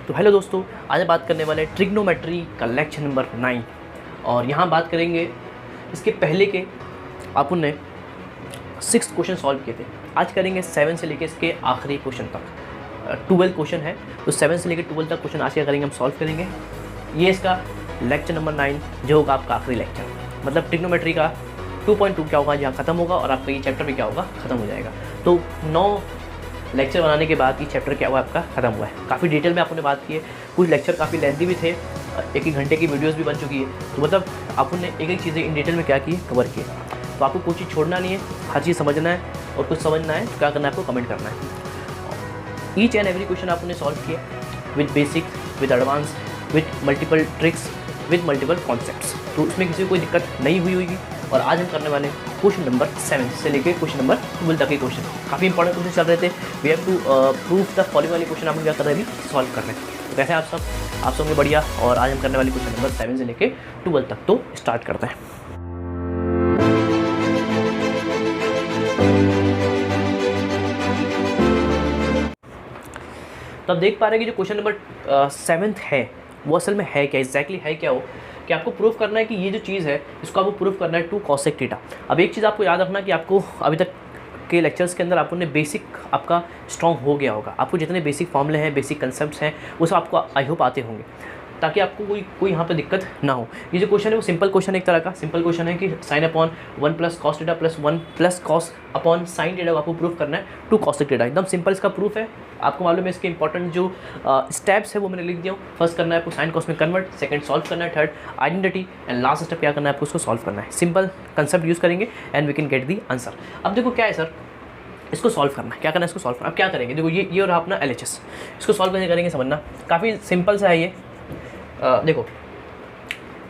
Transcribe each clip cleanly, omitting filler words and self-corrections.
तो हेलो दोस्तों, आज हम बात करने वाले ट्रिग्नोमेट्री का लेक्चर नंबर 9 और यहाँ बात करेंगे इसके पहले के अपन ने 6 क्वेश्चन सॉल्व किए थे। आज करेंगे 7 से लेके इसके आखिरी क्वेश्चन तक। 12 क्वेश्चन है, तो 7 से लेके 12 तक क्वेश्चन आज क्या करेंगे, हम सॉल्व करेंगे। ये इसका लेक्चर नंबर 9 जो होगा आपका आखिरी लेक्चर, मतलब ट्रिग्नोमेट्री का 2.2 क्या होगा, जहाँ ख़त्म होगा और आपका ये चैप्टर भी क्या होगा, ख़त्म हो जाएगा। तो 9 लेक्चर बनाने के बाद ये चैप्टर क्या हुआ आपका ख़त्म हुआ है। काफ़ी डिटेल में आपने बात की है, कुछ लेक्चर काफ़ी लेंथी भी थे, एक घंटे की वीडियोस भी बन चुकी है। तो मतलब आपने एक चीज़ें इन डिटेल में क्या की, कवर किए। तो आपको कुछ चीज़ छोड़ना नहीं है, हर चीज़ समझना है और कुछ समझना है तो क्या करना है, आपको कमेंट करना है। ईच एंड एवरी क्वेश्चन आपने सॉल्व किया with basic, with advance, with multiple tricks, with multiple concepts. तो उसमें किसी को कोई दिक्कत नहीं हुई होगी। और आज हम करने वाले हैं क्वेश्चन नंबर 7 से लेके क्वेश्चन नंबर 12 तक के क्वेश्चन। काफ़ी इंपॉर्टेंट क्वेश्चन चल रहे थे। We have to prove the following वाले क्वेश्चन हम क्या कर रहे हैं, अभी सॉल्व कर रहे हैं। तो कैसे आप सब होंगे बढ़िया। और आज हम करने वाले क्वेश्चन नंबर 7 से लेके 12 तक। तो स्टार्ट करते हैं। तो आप देख पा रहे हैं कि जो क्वेश्चन नंबर 7 है वो असल में है क्या, एग्जैक्टली है क्या वो, कि आपको प्रूफ करना है कि ये जो चीज़ है इसको आपको प्रूफ करना है 2 cosec थीटा। अब एक चीज़ आपको याद रखना कि आपको अभी तक के लेक्चर्स के अंदर आपने बेसिक आपका स्ट्रॉन्ग हो गया होगा। आपको जितने बेसिक फॉर्मूले हैं, बेसिक कंसेप्ट्स हैं, वो सब आपको आई होप आते होंगे, ताकि आपको कोई यहाँ पे दिक्कत ना हो। ये जो क्वेश्चन है वो सिंपल क्वेश्चन है, एक तरह का सिंपल क्वेश्चन है कि sine upon 1 plus cos theta plus 1 plus cos upon sine theta आपको प्रूफ करना है 2 cosec थीटा। एकदम सिंपल इसका प्रूफ है। आपको मालूम है इसके इंपॉर्टेंट जो स्टेप्स है वो मैंने लिख दिया हूँ। फर्स्ट करना है आपको साइन कॉस में कन्वर्ट, सेकंड सॉल्व करना है, third identity, and last step क्या करना है, आपको उसको सॉल्व करना है। सिंपल कंसेप्ट यूज़ करेंगे and we can get the answer. अब देखो क्या है सर, इसको सॉल्व करना है, क्या करना है, इसको सॉल्व करना। अब क्या करेंगे, देखो ये और अपना LHS, इसको सॉल्व कैसे करेंगे समझना, काफ़ी सिंपल सा है ये। देखो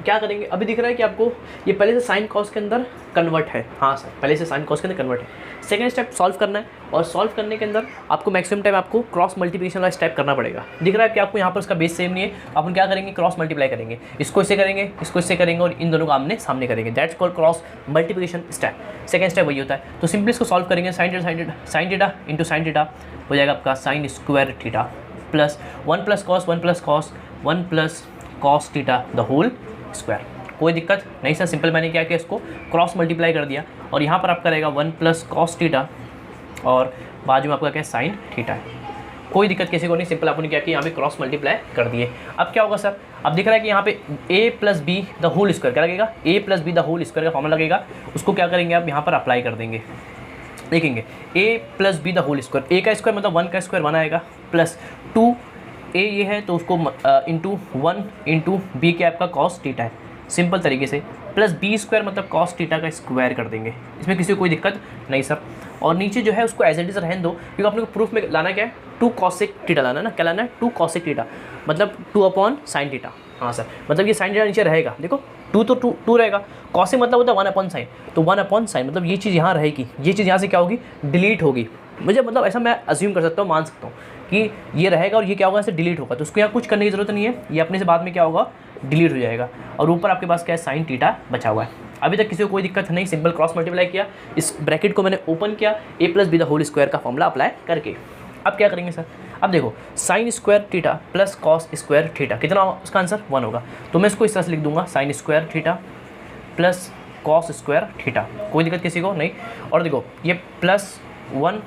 क्या करेंगे, अभी दिख रहा है कि आपको ये पहले से साइन कॉस के अंदर कन्वर्ट है। हाँ सर, पहले से साइन कॉस के अंदर कन्वर्ट है। सेकंड स्टेप सॉल्व करना है, और सॉल्व करने के अंदर आपको मैक्सिमम टाइम आपको क्रॉस मल्टीप्लिकेशन वाला स्टेप करना पड़ेगा। दिख रहा है कि आपको यहाँ पर उसका बेस सेम नहीं है, अपन क्या करेंगे, क्रॉस मल्टीप्लाई करेंगे। इसको इससे करेंगे, इसको इससे करेंगे, और इन दोनों को आमने सामने करेंगे। That's called cross multiplication step. Second step वही होता है। तो सिंपली इसको सॉल्व करेंगे, sine theta into sine theta हो जाएगा आपका sine square theta plus 1 plus cos 1 plus cos 1 plus cos theta the whole square. कोई दिक्कत नहीं सर, सिंपल मैंने क्या किया, इसको क्रॉस मल्टीप्लाई कर दिया, और यहाँ पर आपका रहेगा 1 प्लस कॉस थीटा और बाजू में आपका क्या साइन थीटा है। कोई दिक्कत किसी को नहीं, सिंपल आपने क्या किया, यहाँ पे क्रॉस मल्टीप्लाई कर दिए। अब क्या होगा सर, अब दिख रहा है कि यहाँ पे a plus B the whole square क्या लगेगा, a plus B the whole square का फॉर्मूला लगेगा। उसको क्या करेंगे आप यहाँ पर अप्लाई कर देंगे। देखेंगे a plus B the whole square, a का स्क्वायर मतलब 1 का स्क्वायर 1 आएगा, प्लस 2 a ये है तो उसको इंटू 1 इंटू बी के आपका कॉस थीटा है, सिंपल तरीके से, प्लस बी स्क्वायर मतलब कॉस थीटा का स्क्वायर कर देंगे। इसमें किसी को कोई दिक्कत नहीं सर। और नीचे जो है उसको एज इट इज रहने दो, क्योंकि अपने को प्रूफ में लाना क्या है, 2 cosec थीटा लाना है ना, क्या लाना है, 2 cosec थीटा मतलब 2 अपॉन साइन थीटा। हाँ सर, मतलब ये साइन थीटा नीचे रहेगा, देखो 2 तो 2 रहेगा, cosec मतलब होता है 1 अपॉन साइन, तो 1 अपॉन साइन मतलब ये चीज़ यहाँ रहेगी, ये चीज़ यहाँ से क्या होगी, डिलीट होगी। मुझे मतलब ऐसा मैं अज्यूम कर सकता हूँ, मान सकता हूँ कि ये रहेगा और ये क्या होगा, ऐसे डिलीट होगा। तो उसको यहाँ कुछ करने की ज़रूरत नहीं है, ये अपने से बाद में क्या होगा, डिलीट हो जाएगा। और ऊपर आपके पास क्या है, साइन थीटा बचा हुआ है। अभी तक किसी को कोई दिक्कत नहीं, सिंपल क्रॉस मल्टीप्लाई किया, इस ब्रैकेट को मैंने ओपन किया, a plus B the whole square का फॉर्मूला अप्लाई करके। अब क्या करेंगे सर, अब देखो sine square theta plus cos square theta कितना होगा, उसका आंसर 1 होगा। तो मैं इसको इस तरह से लिख दूंगा, sign square theta plus cos square theta. कोई दिक्कत किसी को नहीं। और देखो ये प्लस 1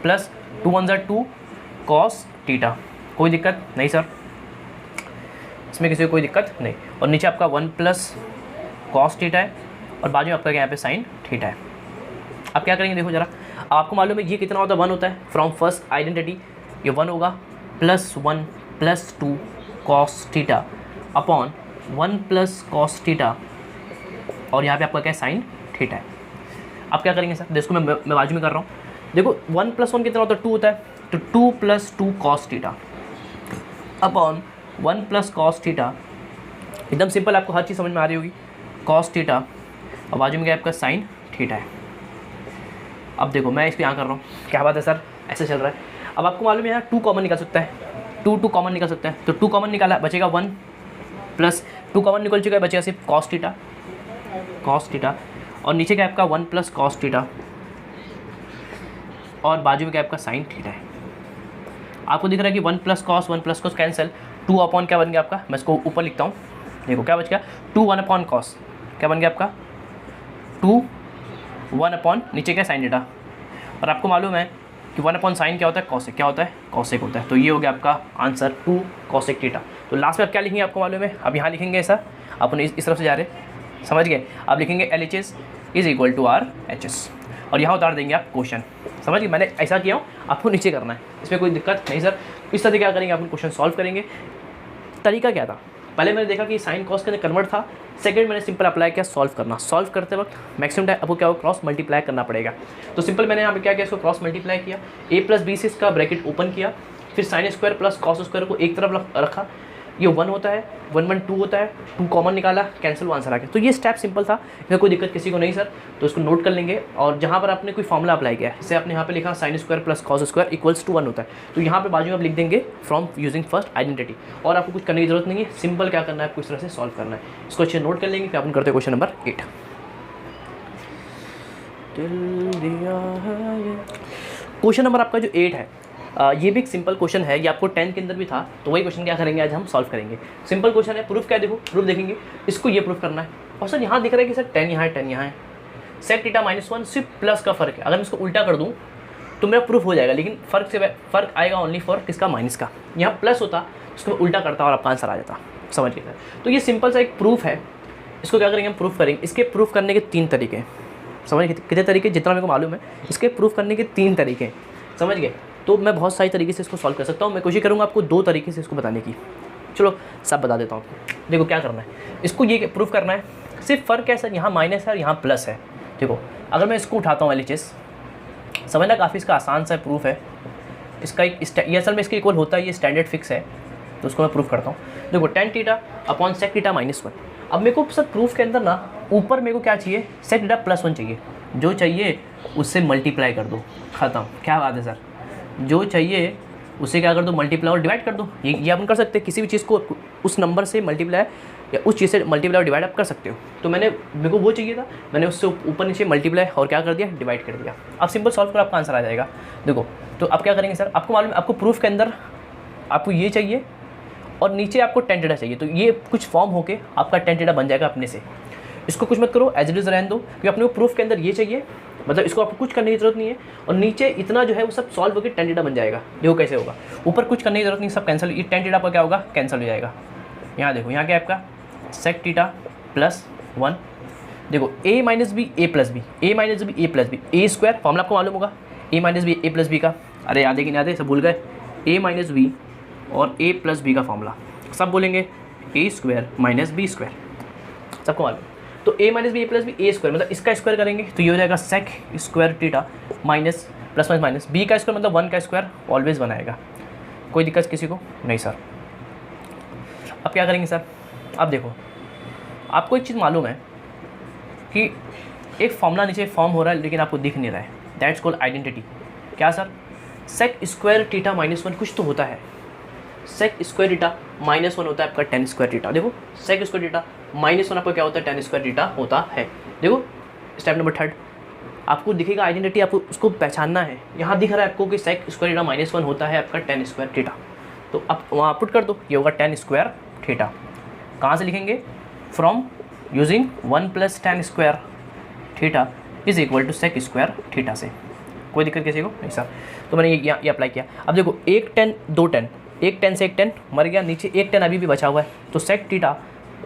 प्लस 2 1 ज़ा 2 कॉस थीटा, कोई दिक्कत नहीं सर, इसमें किसी को कोई दिक्कत नहीं। और नीचे आपका 1 प्लस कॉस थीटा है और बाजू में आपका यहाँ पे साइन थीटा है। अब क्या करेंगे, देखो जरा, आपको मालूम है ये कितना होता है, 1 होता है। फ्रॉम फर्स्ट आइडेंटिटी ये 1 होगा, plus 1 plus 2 cos theta upon 1 plus cos theta, और यहाँ पे आपका क्या है, साइन थीटा है। अब क्या करेंगे सर, देखो मैं बाजू में कर रहा हूँ, देखो 1 प्लस 1 कितना होता है, 2 होता है, तो 2 plus 2 cos theta upon 1 plus cos theta. एकदम सिंपल, आपको हर चीज़ समझ में आ रही होगी, कॉस थीटा और बाजू में क्या आपका साइन थीटा है। अब देखो मैं इसको यहाँ कर रहा हूँ, क्या बात है सर, ऐसे चल रहा है। अब आपको मालूम है यहाँ 2 कॉमन निकल सकता है, 2 कॉमन निकल सकता है, तो 2 कॉमन निकाला, बचेगा 1 प्लस 2 कॉमन निकल चुका है, बचेगा सिर्फ कॉस थीटा और नीचे क्या आपका 1 प्लस कॉस थीटा और बाजू में क्या आपका साइन थीटा है। आपको दिख रहा है कि 1 प्लस कॉस कैंसिल, 2 अपॉन क्या बन गया आपका, मैं इसको ऊपर लिखता हूँ, देखो क्या बच गया 2 1 अपॉन कॉस, क्या बन गया आपका 2 1 अपॉन नीचे क्या साइन थीटा, और आपको मालूम है कि 1 अपॉन साइन क्या होता है, कॉसेक, क्या होता है कॉसेक होता है। तो ये हो गया आपका आंसर 2 कॉसेक थीटा। तो लास्ट में आप क्या लिखेंगे आपको मालूम है, अब यहाँ लिखेंगे ऐसा, अपन इस तरफ से जा रहे, समझ गए, आप लिखेंगे LHS is equal to RHS, और यहाँ उतार देंगे आप क्वेश्चन, समझ गए, मैंने ऐसा किया हूँ, आपको नीचे करना है, इसमें कोई दिक्कत नहीं सर। इस तरह से क्या करेंगे, अपन क्वेश्चन सॉल्व करेंगे। तरीका क्या था, पहले मैंने देखा कि साइन कॉस के अंदर कन्वर्ट था, सेकंड मैंने सिंपल अप्लाई किया सॉल्व करना, सॉल्व करते वक्त मैक्सिमम टाइम आपको क्या हो, क्रॉस मल्टीप्लाई करना पड़ेगा। तो सिंपल मैंने यहाँ पे क्या किया, इसको क्रॉस मल्टीप्लाई किया, a प्लस बी से इसका ब्रैकेट ओपन किया, फिर sign square plus cos square को एक तरफ रखा, ये 1 होता है, 1 1 2 होता है, 2 कॉमन निकाला, कैंसिल आंसर आ गया। तो ये स्टेप सिंपल था, इसमें कोई दिक्कत किसी को नहीं सर, तो इसको नोट कर लेंगे। और जहाँ पर आपने कोई फॉर्मूला अप्लाई किया है, जैसे आपने यहाँ पे लिखा sine square plus cos square equals to 1 होता है, तो यहाँ पे बाजू में आप लिख देंगे फ्रॉम यूजिंग फर्स्ट आइडेंटिटी, और आपको कुछ करने की जरूरत नहीं है, सिंपल क्या करना है आपको इस तरह से सॉल्व करना है। इसको अच्छे नोट कर लेंगे, फिर अपन करते हैं क्वेश्चन नंबर 8। क्वेश्चन नंबर आपका जो 8 है, ये भी एक सिंपल क्वेश्चन है, ये आपको 10 के अंदर भी था, तो वही क्वेश्चन क्या करेंगे आज हम सॉल्व करेंगे। सिंपल क्वेश्चन है, प्रूफ क्या देखो, प्रूफ देखेंगे, इसको ये प्रूफ करना है। और सर यहाँ दिख रहा है कि सर 10 यहाँ है, 10 यहाँ है, सेक थीटा -1 सिर्फ प्लस का फर्क है, अगर मैं इसको उल्टा कर दूँ तो मेरा प्रूफ हो जाएगा, लेकिन फ़र्क आएगा ओनली फॉर किसका, माइनस का। यहाँ प्लस होता, उसको मैं उल्टा करता और आपका आंसर आ जाता, समझ गए सर। तो ये सिंपल सा एक प्रूफ है, इसको क्या करेंगे हम प्रूफ करेंगे। इसके प्रूफ करने के 3 तरीके हैं, समझ गए, कितने तरीके, जितना मेरे को मालूम है इसके प्रूफ करने के 3 तरीके हैं, समझ गए। तो मैं बहुत सारी तरीके से इसको सॉल्व कर सकता हूँ, मैं कोशिश करूँगा आपको 2 तरीके से इसको बताने की। चलो सब बता देता हूँ आपको। देखो क्या करना है, इसको ये प्रूफ करना है, सिर्फ फ़र्क है सर, यहाँ माइनस है और यहाँ प्लस है। देखो अगर मैं इसको उठाता हूँ LHS, समझना काफ़ी इसका आसान सा प्रूफ है, इसका एक ये असल में इसके इक्वल होता है, ये स्टैंडर्ड फिक्स है, तो उसको मैं प्रूफ करता हूँ। देखो tan theta upon sec theta -1। अब मेरे को सर प्रूफ के अंदर ना ऊपर मेरे को क्या चाहिए, सेक थीटा +1 चाहिए, जो चाहिए उससे मल्टीप्लाई कर दो, ख़त्म। क्या बात है सर, जो चाहिए उसे क्या कर दो, मल्टीप्लाई और डिवाइड कर दो। ये अपन कर सकते हैं, किसी भी चीज़ को उस नंबर से मल्टीप्लाई या उस चीज़ से मल्टीप्लाई और डिवाइड आप कर सकते हो। तो मेरे को वो चाहिए था, मैंने उससे ऊपर नीचे मल्टीप्लाई और क्या कर दिया, डिवाइड कर दिया। अब सिंपल सॉल्व कर आपका आंसर आ जाएगा। देखो तो अब क्या करेंगे सर, आपको मालूम है, आपको प्रूफ के अंदर आपको ये चाहिए और नीचे आपको tan थीटा चाहिए, तो ये कुछ फॉर्म होके आपका tan थीटा बन जाएगा अपने से। इसको कुछ मत करो, एज इट इज़ रहने दो, क्योंकि अपने को प्रूफ के अंदर ये चाहिए, मतलब इसको आपको कुछ करने की जरूरत नहीं है, और नीचे इतना जो है वो सब सॉल्व होकर tan थीटा बन जाएगा। देखो कैसे होगा, ऊपर कुछ करने की जरूरत नहीं, सब कैंसिल, ये tan थीटा आपका क्या होगा, कैंसिल हो जाएगा। यहाँ देखो, यहाँ क्या है आपका सेक थीटा +1, देखो a - b a + b, a - b a + b, a square formula आपको मालूम होगा, a - b a + b का, अरे याद है कि नहीं याद है, सब भूल गए, a - b और a + b का फॉर्मूला सब बोलेंगे, a स्क्वायर -b स्क्वायर, सबको मालूम। तो a - b a + b a स्क्वायर, मतलब इसका स्क्वायर करेंगे तो ये हो जाएगा sec square theta minus plus minus b का स्क्वायर, मतलब 1 का स्क्वायर ऑलवेज 1 आएगा। कोई दिक्कत किसी को नहीं सर। अब क्या करेंगे सर, अब देखो आपको एक चीज़ मालूम है कि एक फॉर्मूला नीचे फॉर्म हो रहा है लेकिन आपको दिख नहीं रहा है, दैट्स कॉल्ड आइडेंटिटी। क्या सर, सेक स्क्वायर थीटा -1 कुछ तो होता है, सेक स्क्वायर थीटा -1 होता है आपका tan स्क्वायर थीटा। देखो सेक स्क्वायर थीटा -1 आपका क्या होता है, tan स्क्वायर थीटा होता है। देखो स्टेप नंबर 3 आपको दिखेगा आइडेंटिटी, आपको उसको पहचानना है। यहाँ दिख रहा है आपको कि सेक स्क्वायर थीटा -1 होता है आपका tan स्क्वायर थीटा, तो आप वहाँ पुट कर दो, ये होगा tan स्क्वायर थीटा। कहाँ से लिखेंगे, from using 1 + tan square theta is equal to sec square theta से। कोई दिक्कत किसी को नहीं सर। तो मैंने ये अप्लाई किया। अब देखो एक 10 2 10, एक 10 से एक 10 मर गया, नीचे एक 10 अभी भी बचा हुआ है, तो सेक थीटा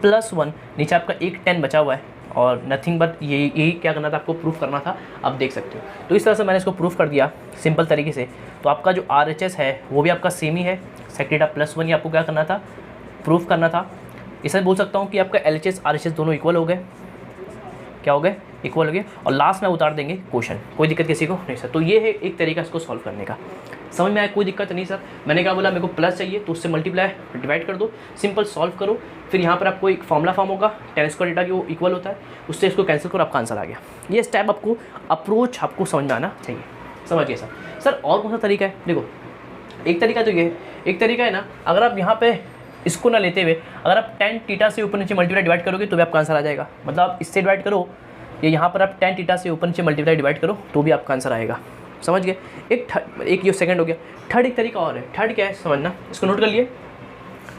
+1, नीचे आपका एक 10 बचा हुआ है, और नथिंग बट यही क्या करना था, आपको प्रूफ करना था। अब देख सकते हो, तो इस तरह से मैंने इसको प्रूफ कर दिया सिंपल तरीके से। तो आपका जो RHS है वो भी आपका सेम ही है, सेक थीटा +1 ही आपको क्या करना था, प्रूफ करना था। इसे बोल सकता हूँ कि आपका LHS RHS दोनों इक्वल हो गए, क्या हो गए, इक्वल हो गए, और लास्ट में उतार देंगे क्वेश्चन। कोई दिक्कत किसी को नहीं सर। तो ये है एक तरीका इसको सॉल्व करने का, समझ में आया, कोई दिक्कत नहीं सर। मैंने क्या बोला, मेरे को प्लस चाहिए तो उससे मल्टीप्लाई डिवाइड कर दो, सिंपल सॉल्व करो, फिर यहाँ पर आपको एक फॉर्मूला फॉर्म होगा tan स्क्वायर थीटा की, वो इक्वल होता है, उससे इसको कैंसिल करो, आपका आंसर आ गया। ये स्टेप आपको अप्रोच आपको समझ में आना चाहिए, समझ गए सर। सर और कौन सा तरीका है, देखो एक तरीका तो ये है, एक तरीका है ना, अगर आप यहाँ पे इसको ना लेते हुए अगर आप tan थीटा से ऊपर नीचे मल्टीप्लाई डिवाइड करोगे तो भी आपका आंसर आ जाएगा। मतलब आप इससे डिवाइड करो, ये यहाँ पर आप tan थीटा से ऊपर नीचे मल्टीप्लाई डिवाइड करो तो भी आपका आंसर आएगा। समझ गए। एक ये सेकंड हो गया। थर्ड एक तरीका और है। थर्ड क्या है समझना, इसको नोट कर लिए।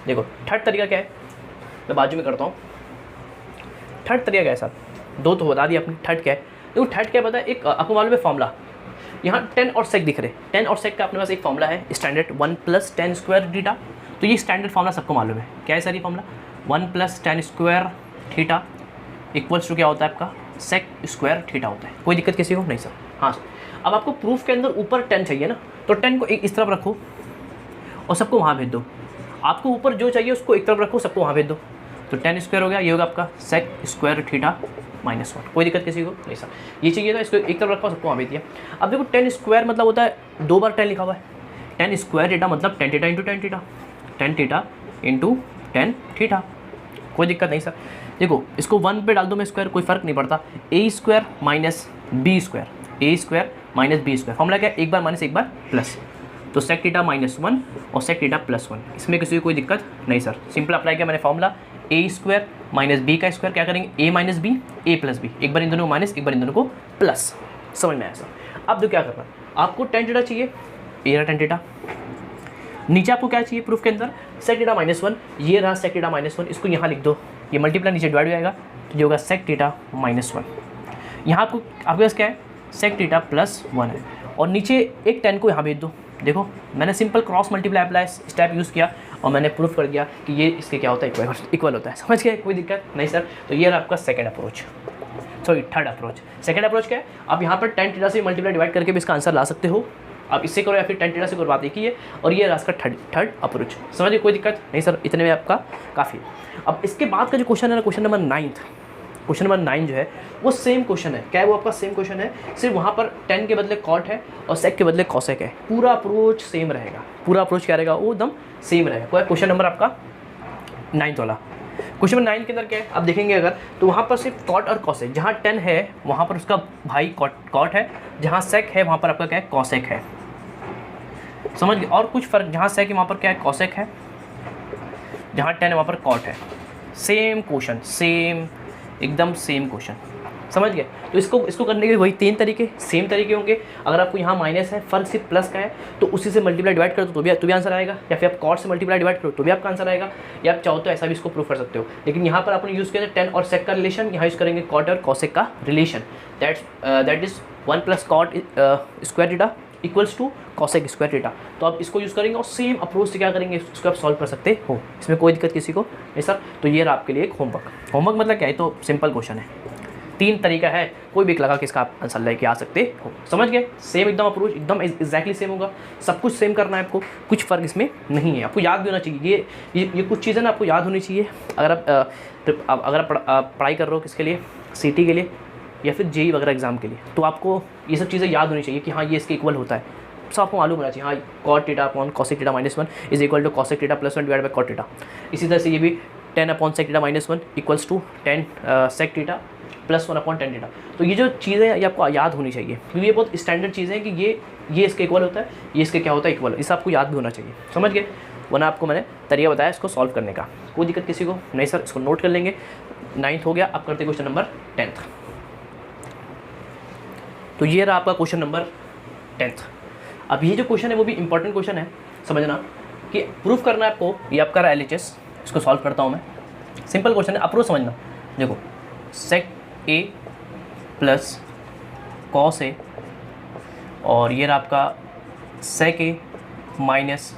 देखो थर्ड तरीका क्या है, मैं बाजू में करता हूँ। थर्ड तरीका क्या है सर, दो तो बता दिया आपने। थर्ड क्या है, देखो थर्ड क्या पता है, एक आपको मालूम है फॉर्मूला, यहाँ टेन और सेक दिख रहे। टेन और सेक का अपने पास एक फॉर्मूला है स्टैंडर्ड, 1 + tan स्क्वायर थीटा। तो ये स्टैंडर्ड फॉर्मूला सबको मालूम है। क्या है सर ये formula, 1 + tan square theta equals to क्या होता है आपका, सेक स्क्वायर थीटा होता है। कोई दिक्कत किसी को नहीं सर। हाँ अब आपको प्रूफ के अंदर ऊपर 10 चाहिए ना, तो 10 को एक इस तरफ रखो और सबको वहाँ भेज दो। आपको ऊपर जो चाहिए उसको एक तरफ रखो, सबको वहाँ भेज दो। तो 10 स्क्वायर हो गया, ये होगा आपका सेक स्क्वायर थीटा -1। कोई दिक्कत किसी को नहीं सर। ये चाहिए था, इसको एक तरफ रखा, सबको वहाँ भेज दिया। अब देखो 10 स्क्वायर मतलब होता है 2 बार 10 लिखा हुआ है। 10 स्क्वायर थीटा मतलब 10 theta into 10 theta, 10 theta into 10 theta. कोई दिक्कत नहीं सर। देखो इसको 1 पे डाल दो मैं स्क्वायर, कोई फ़र्क नहीं पड़ता। a square minus B square, a square minus B square. Formula क्या है, एक बार माइनस एक बार प्लस। तो सेक थीटा -1 और सेक थीटा +1, इसमें किसी को कोई दिक्कत नहीं सर। सिंपल अप्लाई किया मैंने formula, a square minus B का स्क्वायर, क्या करेंगे a minus B, a plus B. एक बार इन दोनों को माइनस, एक बार इन दोनों को प्लस। समझ में आया सर। अब तो क्या करना, आपको 10 थीटा चाहिए, ये रहा 10 थीटा। नीचे आपको क्या चाहिए प्रूफ के अंदर, सेक थीटा -1, ये रहा सेक थीटा -1। इसको यहाँ लिख दो, ये मल्टीप्लाई नीचे डिवाइड हो जाएगा, तो ये होगा सेक थीटा -1। यहाँ आपको आपके पास क्या है, सेक थीटा +1 है, और नीचे एक 10 को यहाँ भेज दो। देखो मैंने simple cross multiply apply step use किया और मैंने प्रूफ कर दिया कि ये इसके क्या होता है, इक्वल होता है। समझ गए, कोई दिक्कत नहीं सर। तो ये रहा आपका second approach, sorry third approach. Second approach क्या है, आप यहाँ पर 10 थीटा से मल्टीप्लाई डिवाइड करके भी इसका आंसर ला सकते हो। आप इससे करो या फिर 10 थीटा से करो, बात एक ही है। और ये रहा इसका थर्ड अप्रोच। समझिए, कोई दिक्कत नहीं सर, इतने में आपका काफ़ी है। अब इसके बाद का जो क्वेश्चन है ना, क्वेश्चन नंबर 9 जो है वो सेम क्वेश्चन है। क्या है वो आपका सेम क्वेश्चन है, सिर्फ वहाँ पर 10 के बदले कॉट है और सेक के बदले कॉसेक है। पूरा अप्रोच सेम रहेगा, पूरा अप्रोच क्या रहेगा, वो एकदम सेम रहेगा। कोई क्वेश्चन नंबर आपका 9 वाला। क्वेश्चन नंबर 9 के अंदर क्या है, आप देखेंगे अगर तो वहाँ पर सिर्फ कॉट और कॉसेक, जहाँ 10 है वहाँ पर उसका भाई कॉट है, जहाँ सेक है वहाँ पर आपका क्या है, कॉसेक है। समझ गए। और कुछ फर्क, जहाँ सेक है वहाँ पर क्या है, कॉसेक है, जहाँ 10 है वहाँ पर कॉट है। सेम क्वेश्चन, सेम एकदम सेम क्वेश्चन। समझ गए। तो इसको करने के वही 3 तरीके, सेम तरीके होंगे। अगर आपको यहाँ माइनस है, फर्क सिर्फ प्लस का है, तो उसी से मल्टीप्लाई डिवाइड कर दो तो भी आंसर आएगा, या फिर आप कॉट से मल्टीप्लाई डिवाइड करो तो भी आपका आंसर आएगा, या आप चाहो तो ऐसा भी इसको प्रूव कर सकते हो। लेकिन यहाँ पर आपने यूज़ किया था 10 और सेक का रिलेशन, यहाँ यूज़ करेंगे कॉट और कॉसेक का relation. That is 1 + cot square theta equals to cosec square theta. तो आप इसको यूज़ करेंगे और सेम अप्रोच से क्या करेंगे, इसको आप सॉल्व कर सकते हो। इसमें कोई दिक्कत किसी को नहीं सर। तो ये रहा आपके लिए एक होमवर्क मतलब क्या है, तो सिंपल क्वेश्चन है, 3 तरीका है, कोई भी एक लगा के इसका आप आंसर लेके आ सकते हो। समझ गए। सेम एकदम अप्रोच एकदम एग्जैक्टली सेम होगा, सब कुछ सेम करना है आपको, कुछ फ़र्क इसमें नहीं है। आपको याद भी होना चाहिए, ये कुछ चीज़ें ना आपको याद होनी चाहिए। अगर आप पढ़ाई कर रहे हो किसके लिए, सीटी के लिए या फिर जेई वगैरह एग्जाम के लिए, तो आपको ये सब चीज़ें याद होनी चाहिए कि हाँ ये इसके इक्वल होता है। सब आपको मालूम होना चाहिए। हाँ cot theta upon cosec theta -1 is equal to cosec theta +1 divide by cot theta. इसी तरह से ये भी 10 upon sec theta -1 equals to 10 sec theta +1 upon 10 theta. तो ये जो चीज़ें ये आपको याद होनी चाहिए, क्योंकि ये बहुत स्टैंडर्ड चीज़ें हैं कि ये इसके इक्वल होता है, ये इसके क्या होता है, इक्वल। इसे आपको याद भी होना चाहिए। समझ गए। वरना आपको मैंने तरीका बताया इसको सॉल्व करने का। कोई दिक्कत किसी को नहीं सर। इसको नोट कर लेंगे। 9th हो गया। अब करते क्वेश्चन नंबर 10th। तो ये रहा आपका क्वेश्चन नंबर 10th। अब ये जो क्वेश्चन है वो भी इंपॉर्टेंट क्वेश्चन है, समझना कि प्रूफ करना है आपको। ये आपका रहा LHS, इसको सॉल्व करता हूँ मैं। सिंपल क्वेश्चन है, अप्रोच समझना। देखो सेक A + कॉस A, और ये रहा आपका सेक A माइनस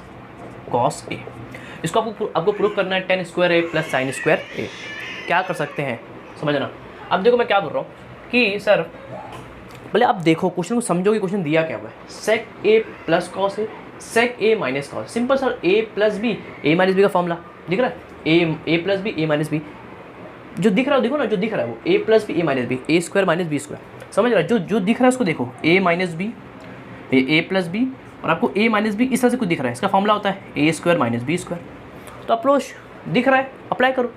कॉस A। इसको आपको प्रूफ करना है 10 square A + sin square A। क्या कर सकते हैं समझना। अब देखो मैं क्या बोल रहा हूँ कि सर पहले आप देखो क्वेश्चन को समझो कि क्वेश्चन दिया क्या हुआ है। Sec A + cos A, sec A minus cos. Simple sir, A + B, A - B का फॉर्मूला दिख रहा है, A + B, A - B जो दिख रहा है, देखो ना जो दिख रहा है वो A + B, A - B, A square minus B square. समझ रहा है, जो दिख रहा है उसको देखो, A - B, A + B, और आपको A - B इस तरह से कुछ दिख रहा है। इसका फॉर्मूला होता है A square minus B square. तो अप्रोच दिख रहा है, अप्लाई करो।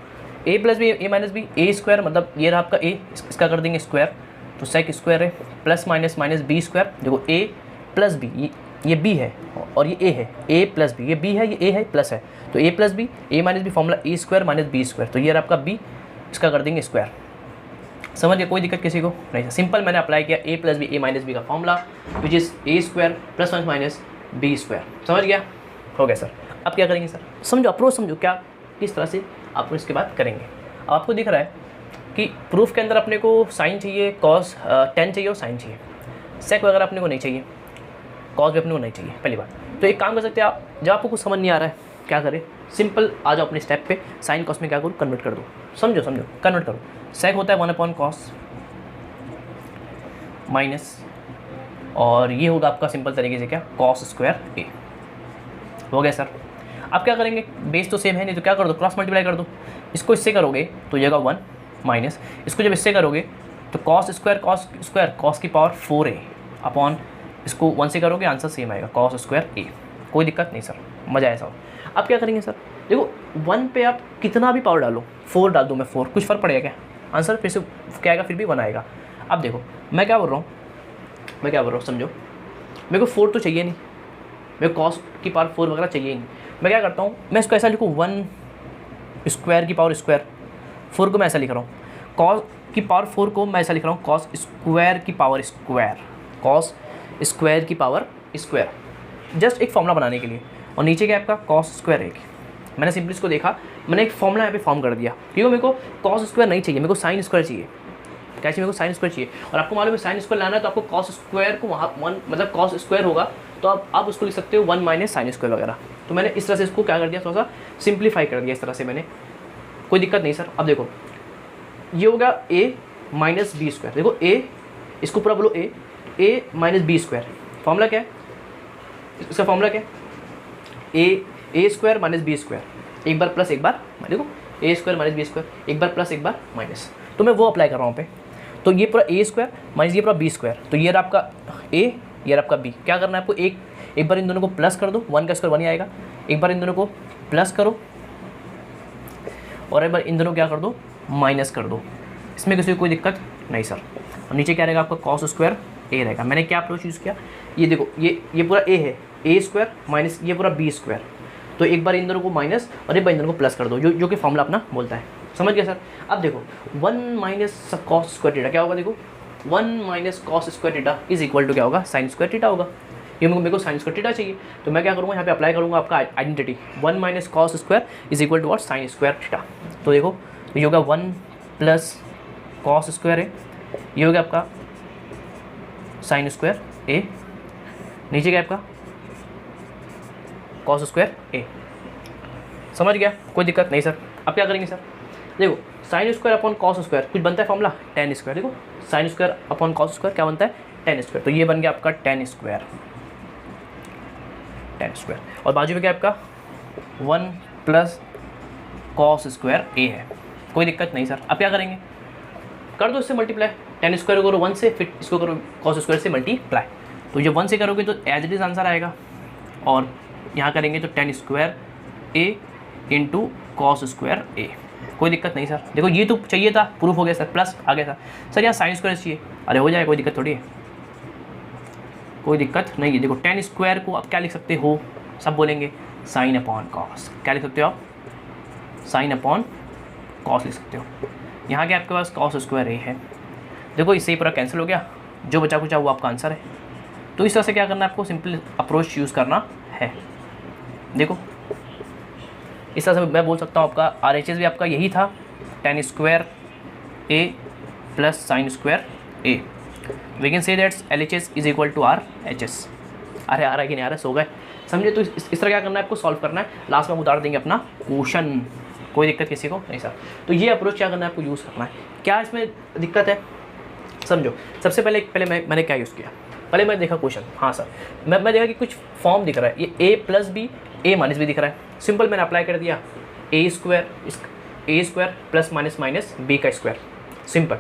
A + B, A - B, A स्क्वायर मतलब ये रहा आपका A, इसका कर देंगे स्क्वायर, तो सेक स्क्वायर है, plus minus minus B square. देखो A + B, ये B है और ये A है, A + B, ये B है, ये A है, प्लस है, तो A + B, A - B formula A square minus B square. तो ये रहा आपका B, इसका कर देंगे स्क्वायर। समझ गया, कोई दिक्कत किसी को नहीं। सिंपल मैंने अप्लाई किया A plus B A minus B का formula which is A square plus one minus B square. समझ गया, हो गया सर। अब क्या करेंगे सर, समझो अप्रोच समझो क्या किस तरह से आप इसके बाद करेंगे। अब आपको दिख रहा है कि प्रूफ के अंदर अपने को साइन चाहिए, कॉस टेन चाहिए और साइन चाहिए, सेक वगैरह अपने को नहीं चाहिए, कॉस भी अपने को नहीं चाहिए पहली बात। तो एक काम कर सकते हैं आप, जब आपको कुछ समझ नहीं आ रहा है क्या करें, सिंपल आ जाओ अपने स्टेप पे, साइन कॉस में क्या करो कन्वर्ट कर दो। समझो कन्वर्ट करो। सेक होता है 1/cos माइनस, और ये होगा आपका सिंपल तरीके से क्या कॉस स्क्वायर ए। हो गया सर। अब क्या करेंगे, बेस तो सेम है नहीं तो क्या कर दो क्रॉस मल्टीप्लाई कर दो। इसको इससे करोगे तो ये 1 माइनस, इसको जब इससे करोगे तो कॉस स्क्वायर कॉस की पावर 4a अपॉन, इसको 1 से करोगे आंसर सेम आएगा कॉस स्क्वायर ए। कोई दिक्कत नहीं सर, मज़ा आया सर। अब क्या करेंगे सर, देखो 1 पे आप कितना भी पावर डालो, 4 डाल दूँ मैं 4, कुछ फ़र्क पड़ेगा क्या, आंसर फिर से क्या आएगा, फिर भी 1 आएगा। अब देखो मैं क्या बोल रहा हूँ, समझो मेरे को 4 तो चाहिए नहीं, मेरे को कॉस की पावर 4 वगैरह चाहिए ही नहीं। मैं क्या करता हूँ, मैं इसको ऐसा लिखूँ 1 स्क्वायर की पावर स्क्वायर, 4 को मैं ऐसा लिख रहा हूँ, कॉस की पावर 4 को मैं ऐसा लिख रहा हूँ कॉस स्क्वायर की पावर स्क्वायर, कॉस स्क्वायर की पावर स्क्वायर, जस्ट एक फॉर्मूला बनाने के लिए। और नीचे क्या आपका कॉस स्क्वायर है। मैंने सिंपली इसको देखा, मैंने एक फॉर्मूला यहाँ पे फॉर्म कर दिया, क्योंकि मेरे को कॉस स्क्वायर नहीं चाहिए, मेरे को साइन स्क्वायर चाहिए। क्या चाहिए, मेरे को साइन स्क्वायर चाहिए। और आपको मालूम है साइन स्क्वायर लाना है तो आपको कॉस स्क्वायर को वहाँ 1 मतलब कॉस स्क्वायर होगा तो आप उसको लिख सकते हो 1 माइनस साइन स्क्वायर वगैरह। तो मैंने इस तरह से इसको क्या कर दिया, थोड़ा सा सिंप्लीफाई कर दिया इस तरह से मैंने। कोई दिक्कत नहीं सर। अब देखो ये होगा a माइनस बी स्क्वायर, देखो a, इसको पूरा बोलो a minus B square. Formula क्या है इसका, फॉर्मूला क्या है, A square minus B square, एक बार प्लस एक बार, देखो A square minus B square, एक बार प्लस एक बार माइनस। तो मैं वो अप्लाई कर रहा हूँ पे। तो ये पूरा ए स्क्वायर माइनस ये पूरा बी स्क्वायर, तो ये रहा आपका a, ये रहा आपका b। क्या करना है आपको, एक बार इन दोनों को प्लस कर दो, 1 का स्क्वायर 1 ही आएगा। एक बार इन दोनों को प्लस करो और एक बार इन दोनों क्या कर दो माइनस कर दो। इसमें किसी को कोई दिक्कत नहीं सर। और नीचे क्या रहेगा आपका कॉस स्क्वायर ए रहेगा। मैंने क्या अप्रोच यूज़ किया, ये देखो ये पूरा a है, a स्क्वायर माइनस ये पूरा b स्क्वायर, तो एक बार इन दोनों को माइनस और एक बार इन दोनों को प्लस कर दो, जो कि फॉर्मूला अपना बोलता है। समझ गया सर। अब देखो 1 माइनस कॉस स्क्वायर थीटा क्या होगा, देखो 1 minus cos square theta is equal to क्या होगा, साइन स्क्वायर थीटा होगा। ये मेरे को साइन स्क्वायर थीटा चाहिए, तो मैं क्या करूँगा यहाँ पे अप्लाई करूँगा आपका identity, 1 minus cos square is equal to what sine square theta. तो देखो ये होगा 1 प्लस कॉस स्क्वायर है, ये हो गया आपका साइन स्क्वायर ए, नीचे क्या आपका कॉस स्क्वायर ए। समझ गया, कोई दिक्कत नहीं सर। अब क्या करेंगे सर, देखो sine square upon cos square कुछ बनता है फॉर्मूला टेन स्क्वायर। देखो sine square upon cos square क्या बनता है, टेन स्क्वायर। तो ये बन गया आपका टेन स्क्वायर, और बाजू में क्या आपका 1 प्लस कॉस स्क्वायर ए है। कोई दिक्कत नहीं सर। अब क्या करेंगे, कर दो इससे मल्टीप्लाई, टेन स्क्वायर करो 1 से, फिर इसको करो कॉस स्क्वायर से मल्टीप्लाई। तो जब 1 से करोगे तो एज इट इज़ आंसर आएगा, और यहाँ करेंगे तो टेन स्क्वायर ए इंटू कॉस स्क्वायर ए। कोई दिक्कत नहीं सर। देखो ये तो चाहिए था, प्रूफ हो गया सर, प्लस आ गया था सर। यहाँ साइन स्क्वायर चाहिए, अरे हो जाए, कोई दिक्कत थोड़ी है, कोई दिक्कत नहीं है। देखो टेन स्क्वायर को आप क्या लिख सकते हो, सब बोलेंगे साइन अपॉन कॉस। क्या लिख सकते हो आप, साइन अपॉन कॉस लिख सकते हो। यहाँ के आपके पास कॉस स्क्वायर ए है, देखो इससे ही पूरा कैंसिल हो गया, जो बचा कुचा वो आपका आंसर है। तो इस तरह से क्या करना है आपको, सिंपल अप्रोच यूज़ करना है। देखो इस तरह से मैं बोल सकता हूँ आपका RHS भी आपका यही था, tan square A plus sine square A. We can say that's LHS is equal to RHS। अरे आ रहा है कि नहीं आ रहा है, सो गए, समझे। तो इस तरह क्या करना है आपको, सॉल्व करना है। लास्ट में हम उतार देंगे अपना क्वेश्चन, कोई दिक्कत किसी को नहीं सर। तो ये अप्रोच क्या करना है आपको, यूज़ करना है। क्या इसमें दिक्कत है समझो। सबसे पहले मैंने क्या यूज़ किया, पहले मैं देखा क्वेश्चन, हाँ सर मैं देखा कि कुछ फॉर्म दिख रहा है, ये a plus B A minus b दिख रहा है। सिंपल मैंने अप्लाई कर दिया a square plus minus minus B का स्क्वायर, सिंपल।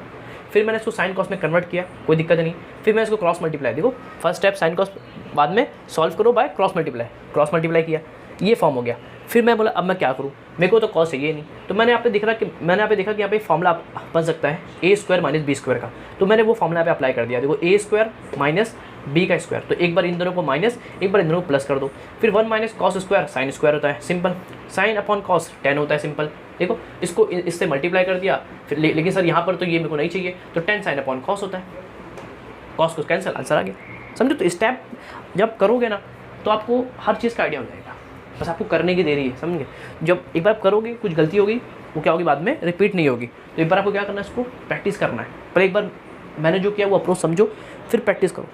फिर मैंने इसको साइन कॉस में कन्वर्ट किया, कोई दिक्कत नहीं। फिर मैं इसको क्रॉस मल्टीप्लाई, देखो फर्स्ट स्टेप साइन कॉस, बाद में सॉल्व करो बाय क्रॉस मल्टीप्लाई किया, ये फॉर्म हो गया। फिर मैं बोला अब मैं क्या करूँ, मेरे को तो कॉस चाहिए नहीं। तो मैंने यहाँ पे देखा कि यहाँ पे फॉर्मूला बन सकता है A square minus B square का। तो मैंने वो फॉर्मूला पे अप्लाई कर दिया। देखो ए स्क्वायर माइनस बी का स्क्वायर, तो एक बार इन दोनों को माइनस, एक बार इन दोनों को प्लस कर दो। फिर 1 minus cos square sine square होता है, simple. Sine upon cos tan होता है, सिंपल। देखो इसको इससे मल्टीप्लाई कर दिया, फिर लेकिन सर यहाँ पर तो ये मेरे को नहीं चाहिए, तो 10 साइन अपॉन कॉस होता है, कॉस को कैंसिल, आंसर आ गया। समझो, तो स्टेप जब करोगे ना तो आपको हर चीज़ का आइडिया हो जाएगा, बस आपको करने की देरी है, समझे। जब एक बार करोगे, कुछ गलती होगी, वो क्या होगी बाद में रिपीट नहीं होगी। तो एक बार आपको क्या करना है, इसको प्रैक्टिस करना है। पर एक बार मैंने जो किया वो अप्रोच समझो, फिर प्रैक्टिस करो।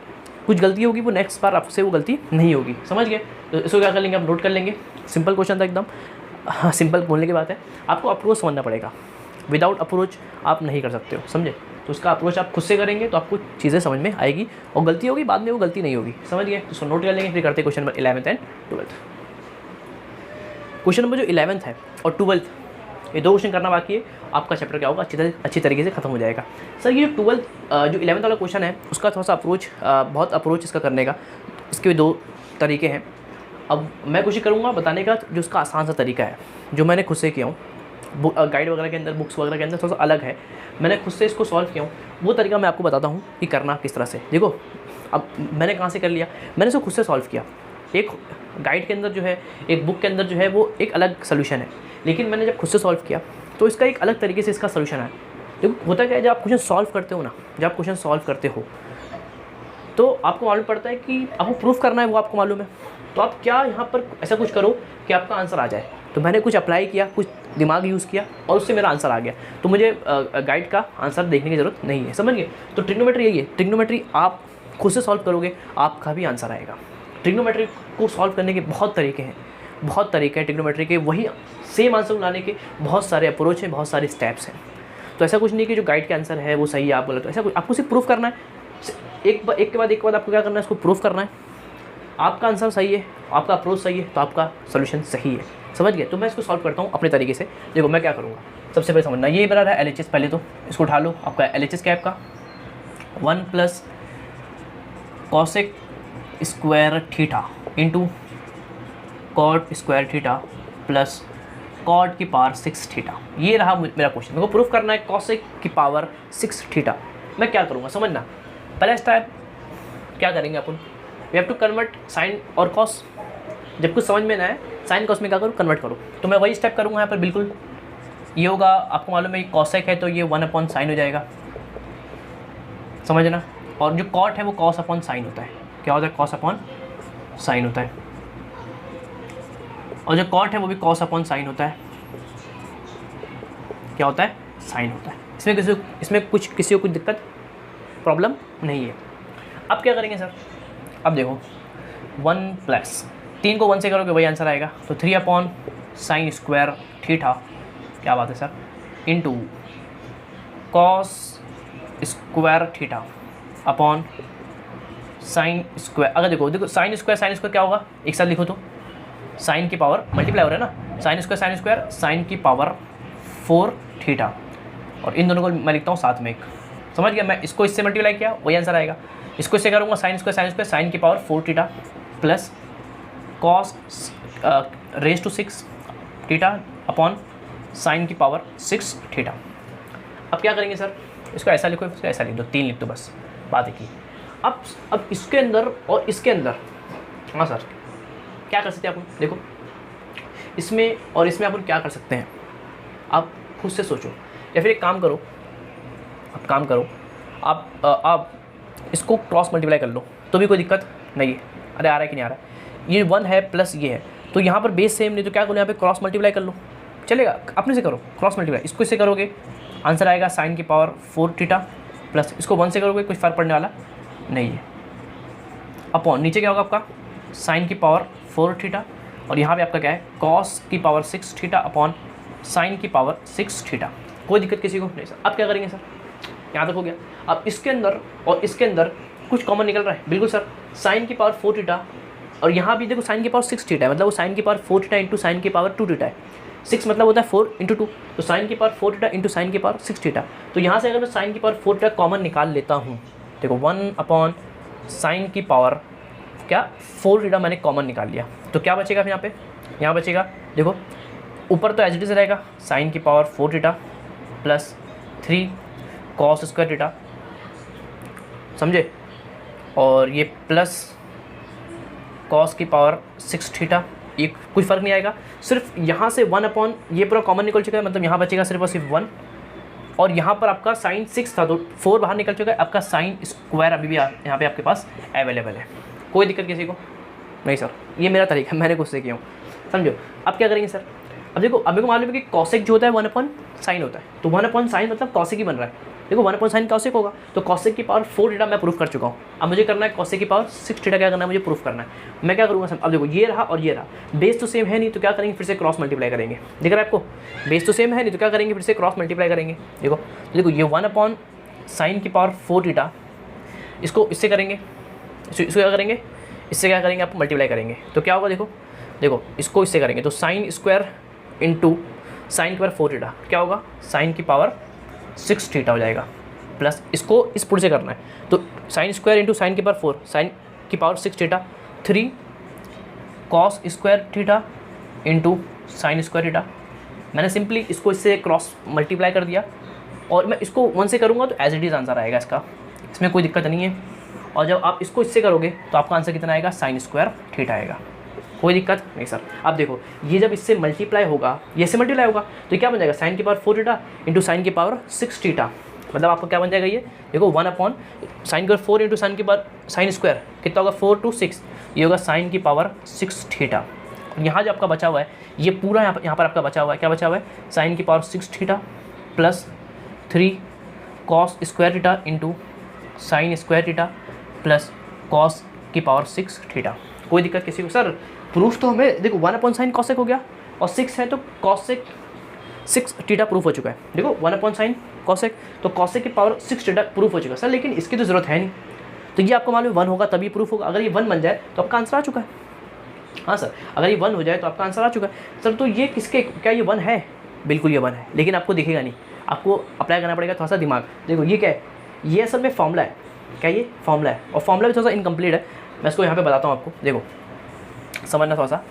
कुछ गलती होगी, वो नेक्स्ट बार आपसे वो गलती नहीं होगी, समझ गए। तो इसको क्या कर लेंगे, आप नोट कर लेंगे। सिंपल क्वेश्चन था एकदम, हाँ सिंपल बोलने की बात है। आपको अप्रोच समझना पड़ेगा, विदाउट अप्रोच आप नहीं कर सकते हो, समझे। तो उसका अप्रोच आप खुद से करेंगे तो आपको चीज़ें समझ में आएगी, और गलती होगी बाद में वो गलती नहीं होगी, समझ गए। तो उसको नोट कर लेंगे। फिर करते हैं question number 11th and 12th। Question number जो 11th है और 12th, ये 2 क्वेश्चन करना बाकी है। आपका चैप्टर क्या होगा, अच्छी तरीके से खत्म हो जाएगा। सर ये जो 11th वाला क्वेश्चन है, उसका थोड़ा सा अप्रोच, बहुत अप्रोच इसका करने का, इसके 2 तरीके हैं। अब मैं कोशिश करूँगा बताने का जो उसका आसान सा तरीका है, जो मैंने खुद से किया हूँ, गाइड वगैरह के अंदर, बुक्स वगैरह के अंदर थोड़ा सा अलग है, मैंने खुद से इसको सॉल्व किया हूँ। वो तरीका मैं आपको बताता हूँ कि करना किस तरह से। देखो अब मैंने कहाँ से कर लिया, मैंने इसको खुद से सॉल्व किया। एक गाइड के अंदर जो है, एक बुक के अंदर जो है, वो एक अलग सोल्यूशन है, लेकिन मैंने जब खुद से सॉल्व किया तो इसका एक अलग तरीके से इसका सोल्यूशन है। देखो होता क्या है, जब आप क्वेश्चन सॉल्व करते हो ना, जब आप क्वेश्चन सॉल्व करते हो तो आपको मालूम पड़ता है कि आपको प्रूफ करना है, वो आपको मालूम है। तो आप क्या यहाँ पर ऐसा कुछ करो कि आपका आंसर आ जाए। तो मैंने कुछ अप्लाई किया, कुछ दिमाग यूज़ किया, और उससे मेरा आंसर आ गया। तो मुझे गाइड का आंसर देखने की ज़रूरत नहीं है, समझ गए। तो ट्रिग्नोमेट्री यही है, ट्रिग्नोमेट्री आप खुद से सॉल्व करोगे, आपका भी आंसर आएगा। ट्रिग्नोमेट्री को सॉल्व करने के बहुत तरीके हैं, बहुत तरीके हैं ट्रिग्नोमेट्री के, वही सेम आंसर लाने के बहुत सारे अप्रोच हैं, बहुत सारे स्टेप्स हैं। तो ऐसा कुछ नहीं कि जो गाइड के आंसर है वो सही है, आप गलत हो, ऐसा कुछ। आपको सिर्फ प्रूफ करना है, एक के बाद आपको क्या करना है, इसको प्रूफ करना है। आपका आंसर सही है, आपका अप्रोच सही है, तो आपका सोल्यूशन सही है, समझ गए। तो मैं इसको सॉल्व करता हूँ अपने तरीके से। देखो मैं क्या करूँगा, सबसे पहले समझना, ये मेरा है LHS। पहले तो इसको उठा लो, आपका LHS क्या है, आपका 1 plus cosec square theta into cot square theta plus cot की पावर 6 थीटा। ये रहा मेरा क्वेश्चन। मेरे को प्रूफ करना है कॉसेक की पावर 6 थीटा। मैं क्या करूँगा, समझना। पहला स्टेप क्या करेंगे अपन, we have to convert sine और कॉस। जब कुछ समझ में ना आए, साइन कॉस में क्या करूँ, कन्वर्ट करूँ। तो मैं वही स्टेप करूँगा यहाँ पर, बिल्कुल ये होगा। आपको मालूम है कॉसेक है तो ये 1 अपॉन साइन हो जाएगा, समझना। और जो कॉट है वो कॉस अपॉन साइन होता है। क्या होता है, कॉस अपॉन साइन होता है। और जो कॉट है वो भी कॉस अपॉन साइन होता है। क्या होता है, साइन होता है। इसमें किसी को कुछ दिक्कत, प्रॉब्लम नहीं है। अब क्या करेंगे सर, अब देखो 1 प्लस 3 को 1 से करोगे वही आंसर आएगा। तो 3 अपॉन साइन स्क्वायर थीटा, क्या बात है sir, into cos square theta upon sine square. अगर देखो साइन स्क्वायर क्या होगा, एक साथ लिखो तो साइन की पावर मल्टीप्लाई हो रहा है ना, साइन स्क्वायर साइन की पावर 4 थीटा। और इन दोनों को मैं लिखता हूँ साथ में एक, समझ गया। मैं इसको इससे मल्टीप्लाई किया वही आंसर आएगा। इसको इससे करूँगा साइन स्क्वायर साइन की power 4 theta plus cos raise to 6 theta upon sine की पावर 6 थीटा। अब क्या करेंगे सर, इसको ऐसा लिखो, इसको ऐसा लिख दो, 3 लिख दो, बस बात है की। अब इसके अंदर और इसके अंदर, हाँ सर क्या कर सकते हैं अपन, देखो इसमें और इसमें अपन क्या कर सकते हैं, आप खुद से सोचो। या फिर एक काम करो, आप इसको क्रॉस मल्टीप्लाई कर लो तो भी कोई दिक्कत नहीं है। अरे आ रहा है कि नहीं आ रहा है, ये 1 है प्लस ये है, तो यहाँ पर बेस सेम नहीं, तो क्या करो यहाँ पे क्रॉस मल्टीप्लाई कर लो, चलेगा। अपने से करो क्रॉस मल्टीप्लाई, इसको इससे करोगे आंसर आएगा साइन की पावर 4 थीटा प्लस इसको 1 से करोगे कुछ फ़र्क पड़ने वाला नहीं है, अपॉन नीचे क्या होगा आपका साइन की पावर 4 थीटा, और यहाँ पे आपका क्या है कॉस की पावर 6 थीटा अपॉन साइन की पावर 6 थीटा। कोई दिक्कत किसी को नहीं सर। अब क्या करेंगे सर, यहाँ तक हो गया। अब इसके अंदर और इसके अंदर कुछ कॉमन निकल रहा है, बिल्कुल सर। साइन की पावर 4 थीटा, और यहाँ भी देखो साइन की पावर 6 थीटा है, मतलब वो साइन की पावर 4 थीटा इंटू साइन की पावर 2 थीटा है। 6 मतलब होता है 4 इंटू 2, तो साइन की पावर 4 थीटा इंटू साइन की पावर 6 थीटा। तो यहाँ से अगर मैं साइन की पावर 4 थीटा कॉमन निकाल लेता हूँ, देखो 1 अपॉन साइन की पावर क्या 4 थीटा मैंने कॉमन निकाल लिया, तो क्या बचेगा फिर यहाँ पे यहाँ बचेगा देखो, ऊपर तो एज इट इज़ रहेगा साइन की power 4 theta plus 3 cos square theta, समझे, और ये प्लस कॉस की पावर 6 थीटा, ये कोई फ़र्क नहीं आएगा, सिर्फ यहाँ से 1 अपॉन ये पूरा कॉमन निकल चुका है, मतलब यहाँ बचेगा सिर्फ और सिर्फ 1, और यहाँ पर आपका साइन 6 था तो 4 बाहर निकल चुका है, आपका साइन स्क्वायर अभी भी यहाँ पे आपके पास अवेलेबल है। कोई दिक्कत किसी को नहीं सर, ये मेरा तरीका है, मैंने खुद से किया हूँ, समझो। अब क्या करेंगे सर, अब देखो अभी को मालूम है कि कॉसेक जो होता है 1 अपॉन साइन होता है, तो 1 अपॉन साइन मतलब कॉसेक ही बन रहा है। देखो 1 अपॉन साइन कॉसेक होगा, तो कॉसेक की पावर 4 थीटा मैं प्रूफ कर चुका हूँ। अब मुझे करना है कॉसेक की पावर 6 थीटा, क्या करना है मुझे प्रूफ करना है। मैं क्या करूँगा, अब देखो ये रहा और ये रहा, बेस तो सेम है नहीं, तो क्या करेंगे फिर से क्रॉस मल्टीप्लाई करेंगे। दिख रहा है आपको, बेस तो सेम है नहीं, तो क्या करेंगे फिर से क्रॉस मल्टीप्लाई करेंगे। देखो देखो ये 1 अपॉन साइन की पावर 4 थीटा, इसको इससे करेंगे, इसको क्या करेंगे, इससे क्या करेंगे आप मल्टीप्लाई करेंगे, तो क्या होगा देखो देखो इसको इससे करेंगे तो साइन स्क्वायर इंटू साइन की पावर 4 थीटा क्या होगा, साइन की पावर 6 थीटा हो जाएगा, प्लस इसको इस पुट से करना है तो साइन स्क्वायर इंटू साइन की पावर 4 साइन की power 6 theta 3 cos square theta into sign square theta. मैंने सिंपली इसको इससे क्रॉस मल्टीप्लाई कर दिया, और मैं इसको 1 से करूँगा तो एज इट इज़ आंसर आएगा इसका, इसमें कोई दिक्कत नहीं है। और जब आप इसको इससे करोगे तो आपका आंसर कितना आएगा, साइन स्क्वायर थीटा आएगा। कोई दिक्कत नहीं सर। अब देखो ये जब इससे मल्टीप्लाई होगा, ये से मल्टीप्लाई होगा तो क्या बन जाएगा, साइन की पावर 4 थीटा इंटू साइन की पावर 6 थीटा, मतलब आपको क्या बन जाएगा ये देखो 1 अपॉन साइन की पावर 4 इंटू साइन की पावर साइन स्क्वायर कितना होगा 4 to 6, ये होगा साइन की पावर 6 थीटा। यहाँ जो आपका बचा हुआ है ये पूरा यहाँ पर आपका बचा हुआ है, क्या बचा हुआ है, साइन की power 6 theta plus 3 cos square theta into sign square theta plus cos की पावर 6 थीटा। कोई दिक्कत किसी को सर, प्रूफ तो हमें देखो 1 अपॉन साइन कॉसेक हो गया और 6 है तो कॉसेक 6 थीटा प्रूफ हो चुका है। देखो 1 अपॉन साइन कॉसेक तो कॉसेक की पावर 6 थीटा प्रूफ हो चुका है सर, लेकिन इसकी तो ज़रूरत है नहीं, तो ये आपको मालूम 1 होगा तभी प्रूफ होगा। अगर ये 1 बन जाए तो आपका आंसर आ चुका है। हाँ सर, अगर ये 1 हो जाए तो आपका आंसर आ चुका है सर। तो ये किसके, क्या ये 1 है, बिल्कुल ये 1 है, लेकिन आपको दिखेगा नहीं, आपको अप्लाई करना पड़ेगा थोड़ा सा दिमाग। देखो ये क्या है, ये असल में फॉर्मूला है, क्या ये फॉर्मूला है, और फॉर्मूला भी थोड़ा सा इनकम्प्लीट है, मैं इसको यहाँ पे बताता हूँ आपको। देखो समझना थोड़ा सा,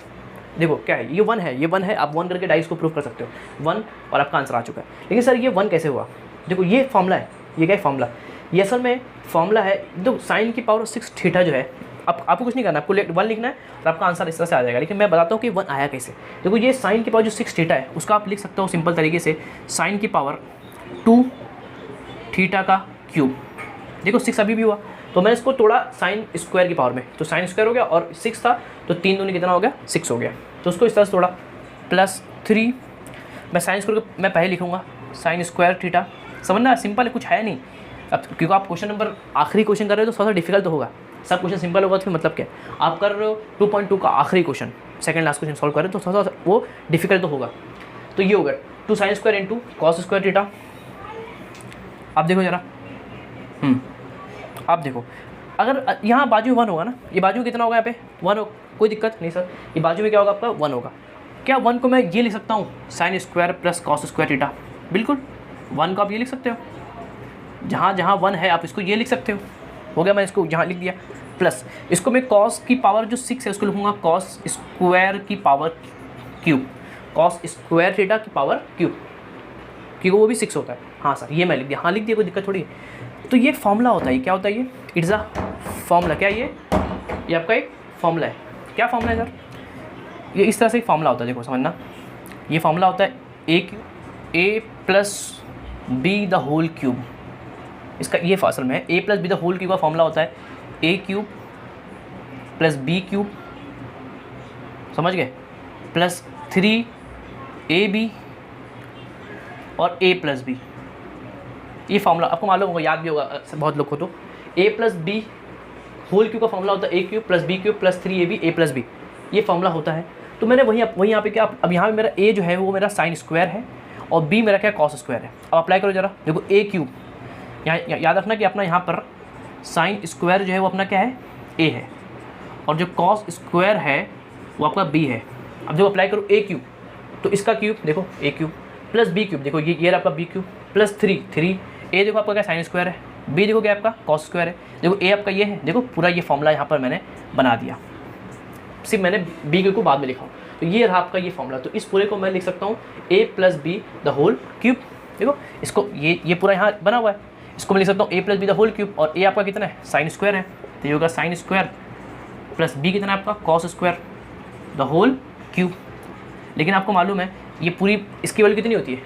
देखो क्या है, ये 1 है, ये 1 है, आप 1 करके डाइस को प्रूफ कर सकते हो 1 और आपका आंसर आ चुका है। लेकिन सर ये 1 कैसे हुआ, देखो ये फॉर्मूला है, ये क्या है फॉर्मूला, ये असल में फॉर्मूला है। तो साइन की पावर 6 थीटा जो है, आपको कुछ नहीं करना, आपको 1 लिखना है और आपका आंसर इस तरह से आ जाएगा। लेकिन मैं बताता हूँ कि 1 आया कैसे। देखो ये साइन की पावर जो 6 थीटा है उसका आप लिख सकते हो सिंपल तरीके से, साइन की पावर 2 थीटा का क्यूब। देखो 6 अभी भी हुआ तो मैंने इसको तोड़ा साइन स्क्वायर की पावर में, तो साइन स्क्वायर हो गया और 6 था तो 3 दूनी कितना हो गया 6 हो गया, तो उसको इस तरह से तोड़ा प्लस 3, मैं साइन स्क्वायर को मैं पहले लिखूँगा साइन स्क्वायर थीटा। समझना सिंपल है, कुछ है नहीं। अब क्योंकि आप क्वेश्चन नंबर आखिरी क्वेश्चन कर रहे हो तो थोड़ा सा डिफिकल्ट तो होगा, सब क्वेश्चन सिंपल होगा तो फिर मतलब क्या, आप कर रहे हो 2.2 का आखिरी question, second last question solve कर रहे हो तो थोड़ा सा वो डिफिकल्ट तो होगा। तो ये होगा 2 sine square into cos square theta. आप देखो जरा, आप देखो अगर यहाँ बाजू 1 होगा ना, ये बाजू कितना होगा यहाँ पे 1 हो, कोई दिक्कत नहीं सर, ये बाजू में क्या होगा आपका 1 होगा। क्या 1 को मैं ये लिख सकता हूँ sign square plus cos square theta, बिल्कुल 1 को आप ये लिख सकते हो, जहाँ जहाँ 1 है आप इसको ये लिख सकते हो गया, मैं इसको यहाँ लिख दिया। प्लस इसको मैं कॉस की पावर जो 6 है उसको लिखूँगा कॉस स्क्वायर की power cube, cos square theta की पावर क्यूब, क्योंकि वो भी 6 होता है। हाँ सर ये मैं लिख दिया, हाँ लिख दिया, कोई दिक्कत थोड़ी है। तो ये फॉर्मूला होता है, क्या होता है ये, इट्स अ फॉर्मूला। क्या ये आपका एक फॉर्मूला है। क्या फॉर्मूला है सर, ये इस तरह से एक फॉर्मूला होता है, देखो समझना, ये फॉर्मूला होता है a plus B the whole cube. इसका ये असल में a plus B the whole cube का फॉर्मूला होता है a cube plus B cube, समझ गए, प्लस 3ab और a प्लस बी। ये फॉर्मूला आपको मालूम होगा, याद भी होगा बहुत लोग को। तो a plus b whole cube का फॉर्मूला होता है a cube plus B cube plus 3ab a plus b, ये फॉर्मूला होता है। तो मैंने वही यहाँ पे क्या, अब यहाँ पे मेरा a जो है वो मेरा साइन स्क्वायर है और b मेरा क्या कॉस स्क्वायर है। अब अप्लाई करो जरा, देखो a क्यूब, यहाँ याद रखना कि अपना यहाँ पर साइन स्क्वायर जो है वो अपना क्या है a है, और जो कॉस स्क्वायर है वो आपका b है। अब जब अप्लाई करो a क्यूब तो इसका क्यूब देखो a cube plus b cube, देखो ये आपका b क्यूब प्लस 3 a देखो आपका क्या साइन स्क्वायर है, b देखो क्या आपका कॉस स्क्वायर है, देखो a आपका ये है, देखो पूरा ये फॉर्मूला यहाँ पर मैंने बना दिया, सिर्फ मैंने b क्यूब को बाद में लिखा हूँ। तो ये रहा आपका ये फॉर्मूला। तो इस पूरे को मैं लिख सकता हूँ a plus B the whole cube. देखो इसको ये पूरा यहाँ बना हुआ है, इसको मैं लिख सकता हूँ a plus B the whole cube, और a आपका कितना है साइन स्क्वायर है, तो ये होगा साइन स्क्वायर प्लस b कितना है आपका cos square the whole cube. लेकिन आपको मालूम है ये पूरी इसकी वैल्यू कितनी होती है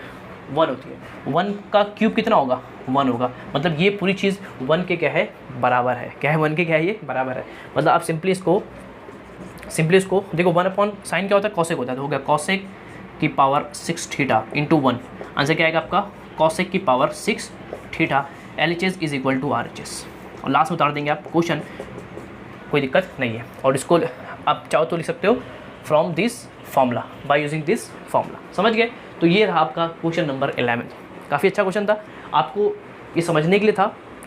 1 होती है, 1 का क्यूब कितना होगा 1 होगा, मतलब ये पूरी चीज़ 1 के क्या है बराबर है, क्या है 1 के क्या है ये बराबर है। मतलब आप सिंपली इसको देखो 1 अपॉन साइन क्या होता है कॉसेक होता है, तो हो गया कॉसेक की पावर 6 थीटा इंटू 1। आंसर क्या आएगा आपका कॉसेक की power 6 theta LHS is equal to RHS। और लास्ट में उतार देंगे आप क्वेश्चन, कोई दिक्कत नहीं है। और इसको आप चाहो तो लिख सकते हो from this formula by using this formula. समझ गए? तो ये रहा आपका क्वेश्चन नंबर 11। काफ़ी अच्छा क्वेश्चन था, आपको ये समझने के लिए था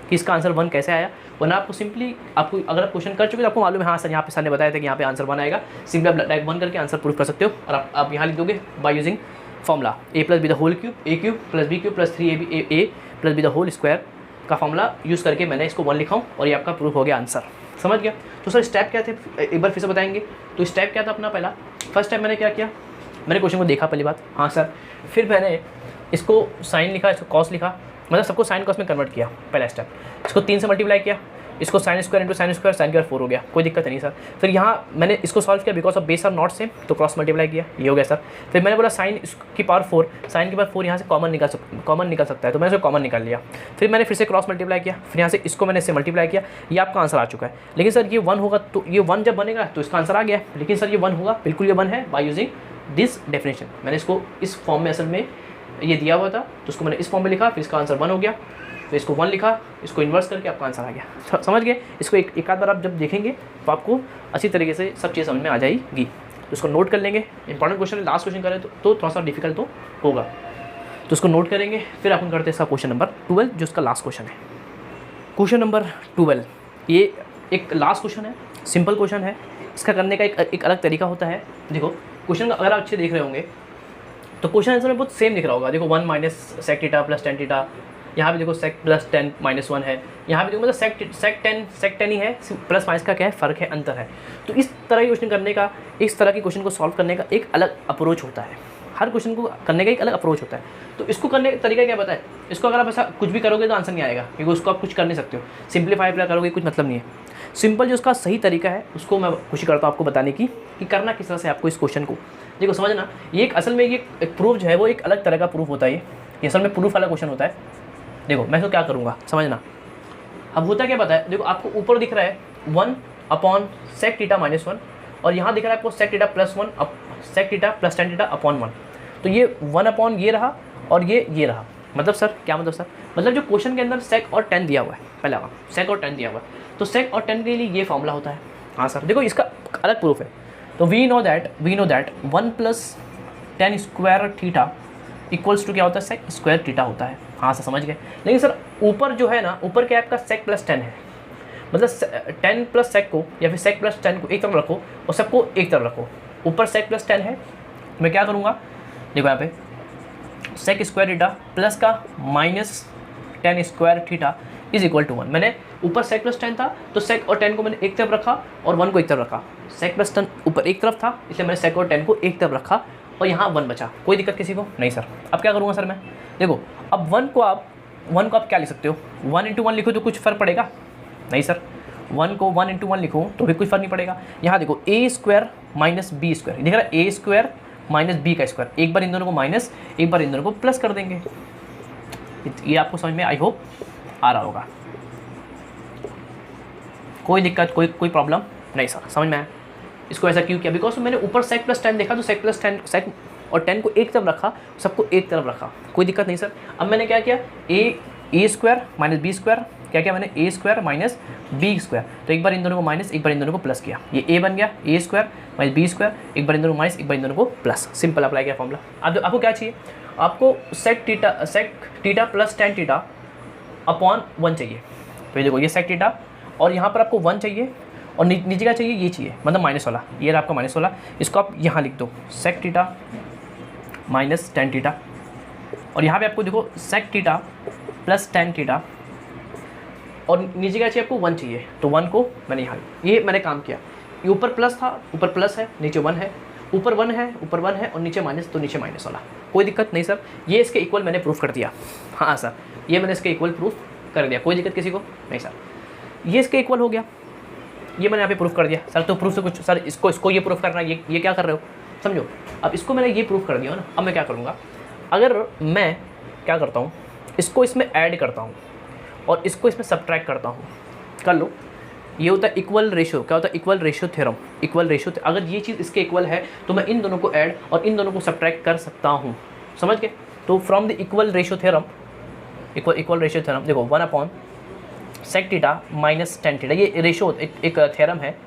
कि इसका आंसर 1 कैसे आया, वरना आपको सिंपली आपको अगर आप क्वेश्चन कर चुके तो आपको मालूम है हाँ सर यहाँ पे सर ने बताया था कि यहाँ पे आंसर 1 आएगा, सिंपली आप डायरेक्ट 1 करके आंसर प्रूफ कर सकते हो। और आप यहाँ लिख दोगे by using formula a plus B the whole cube, a cube plus B cube plus 3ab a plus B the whole square का फॉर्मूला यूज़ करके मैंने इसको 1 लिखा हूँ और ये आपका प्रूफ हो गया आंसर। समझ गया? तो सर स्टेप क्या थे एक बार फिर से बताएंगे। तो स्टेप क्या था अपना पहला, फर्स्ट टाइम मैंने क्या किया, मैंने क्वेश्चन को देखा पहली बात, हाँ सर, फिर मैंने इसको साइन लिखा, इसको कॉस लिखा, मतलब सबको साइन कॉस में कन्वर्ट किया पहला स्टेप, इसको 3 से मल्टीप्लाई किया, इसको sine square into sine square, sine square 4 हो गया, कोई दिक्कत नहीं सर। फिर यहाँ मैंने इसको सॉल्व किया because of base are not same, तो क्रॉस मल्टीप्लाई किया, ये हो गया सर। फिर मैंने बोला साइन की पावर 4, साइन की पावर 4 यहाँ से कॉमन निकल सकता है, तो मैंने इसको कॉमन निकाल लिया। फिर मैंने फिर से क्रॉस मल्टीप्लाई किया, फिर यहाँ से इसको मैंने इससे मल्टीप्लाई किया, ये आपका आंसर आ चुका है। लेकिन सर ये 1 होगा, तो ये 1 जब बनेगा तो इसका आंसर आ गया। लेकिन सर ये 1 होगा, बिल्कुल ये 1 है बाय यूजिंग दिस डेफिनेशन। मैंने इसको इस फॉर्म में असल में ये दिया हुआ था, तो उसको मैंने इस फॉर्म में लिखा, फिर इसका आंसर 1 हो गया, फिर इसको 1 लिखा, इसको इन्वर्स करके आपका आंसर आ गया। समझ गए? इसको एक आध बार आप जब देखेंगे तो आपको अच्छी तरीके से सब चीज़ समझ में आ जाएगी। तो इसको नोट कर लेंगे, इंपॉर्टेंट क्वेश्चन है, लास्ट क्वेश्चन करें तो थोड़ा सा डिफिकल्ट तो होगा, तो इसको नोट करेंगे। फिर अपन करते हैं इसका क्वेश्चन नंबर 12 जो इसका लास्ट क्वेश्चन है। क्वेश्चन नंबर 12 ये एक लास्ट क्वेश्चन है, सिंपल क्वेश्चन है। इसका करने का एक अलग तरीका होता है। देखो क्वेश्चन अगर आप अच्छे देख रहे होंगे तो क्वेश्चन आंसर में बहुत सेम दिख रहा होगा। देखो 1 minus sec theta plus tan theta, यहाँ भी देखो सेक प्लस 10 माइनस 1 है, यहाँ भी देखो मतलब सेक 10 ही है, प्लस माइनस का क्या है फ़र्क है, अंतर है। तो इस तरह की क्वेश्चन करने का, इस तरह की क्वेश्चन को सॉल्व करने का एक अलग अप्रोच होता है। हर क्वेश्चन को करने का एक अलग अप्रोच होता है। तो इसको करने का तरीका क्या पता है? इसको अगर आप ऐसा कुछ भी करोगे तो आंसर नहीं आएगा, क्योंकि उसको आप कुछ कर नहीं सकते हो। सिंप्लीफाई करोगे कुछ मतलब नहीं है। सिंपल जो उसका सही तरीका है उसको मैं कोशिश करता हूँ आपको बताने की कि करना किस तरह से आपको इस क्वेश्चन को। देखो समझना, ये एक असल में ये एक प्रूफ जो है वो एक अलग तरह का प्रूफ होता है। ये असल में प्रूफ वाला क्वेश्चन होता है। देखो मैं तो क्या करूँगा समझना। अब होता क्या पता है, देखो आपको ऊपर दिख रहा है 1 अपॉन सेक थीटा माइनस 1, और यहाँ दिख रहा है आपको sec theta plus 1 sec theta plus tan theta upon 1। तो ये 1 अपॉन ये रहा और ये रहा। मतलब सर क्या मतलब? सर मतलब जो क्वेश्चन के अंदर सेक और टेन दिया हुआ है, पहला का सेक और टेन दिया हुआ है, तो सेक और टेन के लिए ये फॉर्मूला होता है। हाँ सर देखो इसका अलग प्रूफ है। तो we know that 1 plus tan square theta equals to क्या होता है? सेक स्क्वायर थीटा होता है। हाँ सर समझ गए। लेकिन सर ऊपर जो है ना, ऊपर क्या आपका सेक प्लस 10 है, मतलब 10 प्लस सेक को या फिर सेक प्लस 10 को एक तरफ रखो और सबको एक तरफ रखो। ऊपर सेक प्लस 10 है, मैं क्या करूँगा, देखो यहाँ पे सेक स्क्वायर थीटा प्लस का minus 10 square theta is equal to 1। मैंने ऊपर सेक प्लस 10 था तो सेक और 10 को मैंने एक तरफ रखा और 1 को एक तरफ रखा। सेक प्लस 10 ऊपर एक तरफ था इसलिए मैंने सेक और 10 को एक तरफ रखा और यहाँ 1 बचा। कोई दिक्कत किसी को नहीं सर। अब क्या करूँगा सर मैं, देखो अब 1 को आप क्या लिख सकते हो? 1 इंटू 1 लिखो तो कुछ फ़र्क पड़ेगा? नहीं सर। 1 को 1 इंटू 1 लिखो तो भी कुछ फ़र्क नहीं पड़ेगा। यहाँ देखो A square minus B square दिख रहा है, ए स्क्वायर माइनस बी का स्क्वायर। एक बार इन दोनों को माइनस, एक बार इन दोनों को प्लस कर देंगे। ये आपको समझ में आई होप आ रहा होगा। कोई दिक्कत कोई प्रॉब्लम नहीं सर, समझ में आया? इसको ऐसा क्यों किया? बिकॉज मैंने ऊपर सेक प्लस 10 देखा तो सेक प्लस 10 सेक और 10 को एक तरफ रखा, सबको एक तरफ रखा। कोई दिक्कत नहीं सर। अब मैंने क्या किया, ए स्क्वायर माइनस बी स्क्वायर, क्या किया मैंने? ए स्क्वायर माइनस बी स्क्वायर। तो एक बार इन दोनों को माइनस, एक बार इन दोनों को प्लस किया, ये ए बन गया ए स्क्वायर माइनस बी स्क्वायर। एक बार इन दोनों को माइनस, एक बार इन दोनों को प्लस। सिंपल अप्लाई किया फॉर्मूला। अब आपको क्या चाहिए? आपको sec theta plus tan theta upon 1 चाहिए। तो देखो ये सेक थीटा और यहाँ पर आपको 1 चाहिए और नीचे क्या चाहिए? ये चाहिए, मतलब माइनस वाला। ये रहा आपका माइनस वाला, इसको आप यहाँ लिख दो sec theta minus tan theta. और यहाँ पे आपको देखो sec theta plus tan theta और नीचे क्या चाहिए? आपको 1 चाहिए। तो 1 को मैंने यहाँ, ये मैंने काम किया। ये ऊपर प्लस था, ऊपर प्लस है, नीचे 1 है, ऊपर 1 है, ऊपर 1 है और नीचे माइनस, तो नीचे माइनस वाला, कोई दिक्कत नहीं सर। ये इसके इक्वल मैंने प्रूफ कर दिया। हाँ सर, ये मैंने इसके इक्वल प्रूफ कर दिया, कोई दिक्कत किसी को नहीं सर। ये इसके इक्वल हो गया, ये मैंने यहाँ पे प्रूफ कर दिया सर। तो प्रूफ से कुछ सर, इसको ये प्रूफ करना है, ये क्या कर रहे हो समझो। अब इसको मैंने ये प्रूफ कर दिया ना, अब मैं क्या करूँगा, अगर मैं क्या करता हूँ, इसको इसमें ऐड करता हूँ और इसको इसमें सब्ट्रैक्ट करता हूँ, कर लो। ये होता है इक्वल रेशियो, क्या होता है equal ratio theorem. Equal ratio, अगर ये चीज़ इसके इक्वल है तो मैं इन दोनों को ऐड और इन दोनों को सब्ट्रैक्ट कर सकता हूँ, समझ गए। तो from the equal ratio theorem, equal ratio theorem देखो 1 sec theta minus tan theta, ये रेशियो एक थ्योरम है,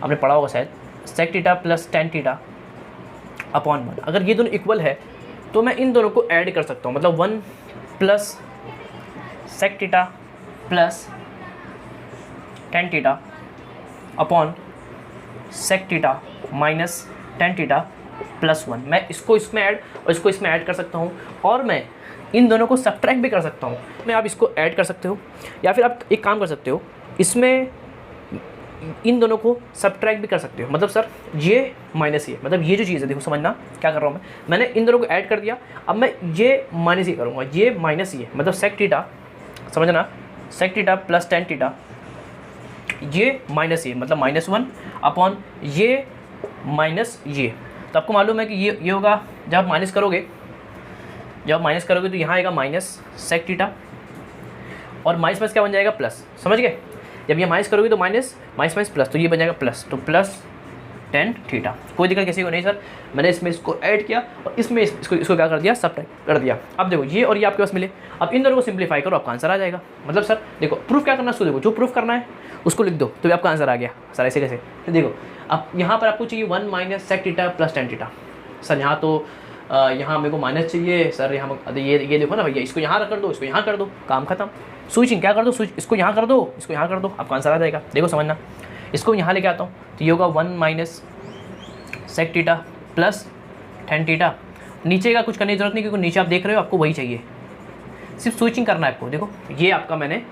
आपने पढ़ा होगा शायद, sec theta plus tan theta upon 1। अगर ये दोनों इक्वल है तो मैं इन दोनों को ऐड कर सकता हूँ, मतलब 1 plus sec theta plus tan theta upon sec theta minus tan theta plus 1। मैं इसको इसमें ऐड और इसको इसमें ऐड कर सकता हूँ, और मैं इन दोनों को सब्ट्रैक्ट भी कर सकता हूँ। मैं आप इसको ऐड कर सकते हो, या फिर आप एक काम कर सकते हो, इसमें इन दोनों को सब्ट्रैक्ट भी कर सकते हो। मतलब सर ये माइनस ये, मतलब ये जो चीज़ है देखो, समझना क्या कर रहा हूँ मैंने इन दोनों को ऐड कर दिया, अब मैं ये माइनस ये करूँगा, ये माइनस ये, मतलब sec थीटा, समझना sec theta plus tan theta, ये माइनस ये मतलब -1 अपॉन ये माइनस ये। तो आपको मालूम है कि ये होगा, जब आप माइनस करोगे तो यहाँ आएगा माइनस sec थीटा, और माइनस क्या बन जाएगा प्लस, समझ गए। जब ये माइनस करोगे तो माइनस प्लस, तो ये बन जाएगा प्लस, तो प्लस tan थीटा। कोई दिक्कत किसी को नहीं सर। मैंने इसमें इसको ऐड किया और इसमें इसको क्या कर दिया, सब्ट्रैक्ट कर दिया। अब देखो ये और ये आपके पास मिले, अब इन दोनों को सिंप्लीफाई करो, आपका आंसर आ जाएगा। मतलब सर देखो प्रूफ क्या करना है, उसको देखो, जो प्रूफ करना है उसको लिख दो तो आपका आंसर आ गया सर। ऐसे कैसे, तो देखो अब यहाँ पर आपको चाहिए 1 minus sec theta plus tan theta. Sir यहाँ तो यहाँ मेरे को माइनस चाहिए सर, यहाँ ये देखो ना भैया, इसको यहाँ कर दो, इसको यहाँ कर दो, काम खत्म। स्विचिंग क्या कर दो, स्विच, इसको यहाँ कर दो, इसको यहाँ कर दो, आपका आंसर आ जाएगा। देखो समझना, इसको यहाँ लेके आता हूँ तो ये होगा 1 minus sec theta plus tan theta. नीचे का कुछ करने की जरूरत नहीं, क्योंकि नीचे आप देख रहे हो आपको वही चाहिए, सिर्फ स्विचिंग करना है आपको। देखो ये आपका मैंने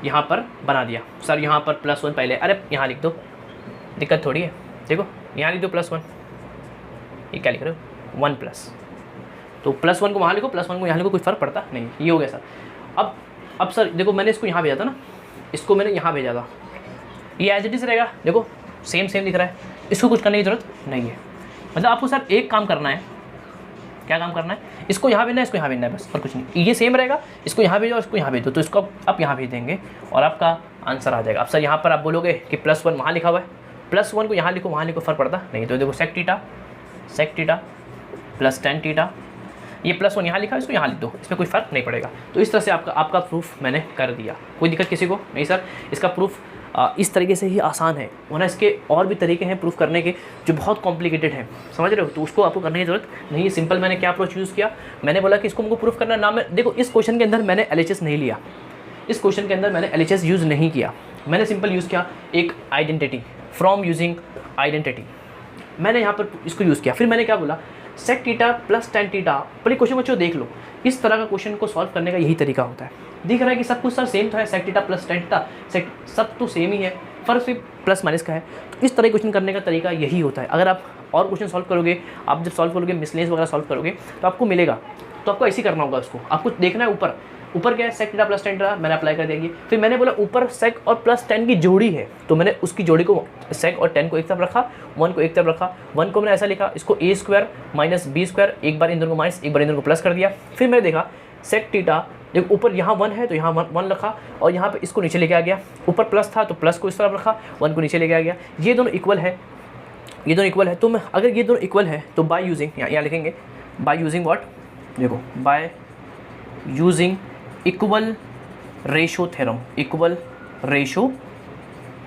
यहाँ पर बना दिया सर, यहाँ पर +1 पहले, अरे यहाँ लिख दो, दिक्कत थोड़ी है। देखो यहाँ लिख दो +1, ये क्या लिख रहे हो 1 प्लस, तो +1 को वहाँ लिखो, +1 को यहाँ लिखो, कोई फ़र्क पड़ता नहीं। ये हो गया सर। अब सर देखो मैंने इसको यहाँ भेजा था ना, इसको मैंने यहाँ भेजा था, ये एज इट इज़ रहेगा, देखो सेम दिख रहा है, इसको कुछ करने की ज़रूरत नहीं है। मतलब आपको सर एक काम करना है, क्या काम करना है, इसको यहाँ भेजना है, इसको यहाँ भेजना है, बस और कुछ नहीं। ये सेम रहेगा, इसको यहाँ भेजो, इसको यहाँ भेज दो, तो इसको आप यहाँ भेज देंगे और आपका आंसर आ जाएगा। अब सर यहाँ पर आप बोलोगे कि +1 वहाँ लिखा हुआ है, +1 को यहाँ लिखो, वहाँ लिखो, फ़र्क पड़ता नहीं। तो देखो sec theta plus tan theta, ये +1 यहाँ लिखा है, इसको यहाँ लिख दो, इसमें कोई फ़र्क नहीं पड़ेगा। तो इस तरह से आपका प्रूफ मैंने कर दिया। कोई दिक्कत किसी को नहीं सर। इसका प्रूफ इस तरीके से ही आसान है, वरना इसके और भी तरीके हैं प्रूफ करने के जो बहुत कॉम्प्लिकेटेड हैं, समझ रहे हो। तो उसको आपको करने की ज़रूरत नहीं है। सिंपल मैंने क्या अप्रोच यूज़ किया, मैंने बोला कि इसको हमको प्रूफ करना ना। मैं देखो इस क्वेश्चन के अंदर मैंने LHS नहीं लिया, इस क्वेश्चन के अंदर मैंने LHS यूज़ नहीं किया, मैंने सिंपल यूज़ किया एक आइडेंटिटी, फ्रॉम यूजिंग आइडेंटिटी, मैंने यहाँ पर इसको यूज़ किया। फिर मैंने क्या बोला, sec theta plus tan theta. पहले क्वेश्चन बच्चों देख लो, इस तरह का क्वेश्चन को सॉल्व करने का यही तरीका होता है। दिख रहा है कि सब कुछ सर सेम तो है, sec theta plus tan theta, सब तो सेम ही है, फ़र्क सिर्फ प्लस माइनस का है। तो इस तरह क्वेश्चन करने का तरीका यही होता है। अगर आप और क्वेश्चन सॉल्व करोगे, आप जब सॉल्व करोगे मिसलेनियस वगैरह सॉल्व करोगे तो आपको मिलेगा, तो आपको ऐसे ही करना होगा। उसको आपको देखना है ऊपर क्या है, sec theta plus tan theta, मैंने अप्लाई कर दिया। फिर मैंने बोला ऊपर sec और प्लस tan की जोड़ी है, तो मैंने उसकी जोड़ी को sec और tan को एक तरफ रखा, 1 को एक तरफ रखा। 1 को मैंने ऐसा लिखा, इसको a² माइनस b², एक बार इन दोनों को माइनस, एक बार इन दोनों को प्लस कर दिया। फिर मैंने देखा sec थीटा, देखो ऊपर यहाँ 1 है तो यहाँ 1 रखा, और यहाँ पे इसको नीचे लेके आ गया। ऊपर प्लस था तो प्लस को इस तरफ रखा, 1 को नीचे लेके आ गया। ये दोनों इक्वल है, ये दोनों इक्वल है। तो मैं अगर ये दोनों इक्वल है तो बाय यूजिंग, यहाँ लिखेंगे बाय यूजिंग व्हाट, देखो by using equal ratio theorem, equal ratio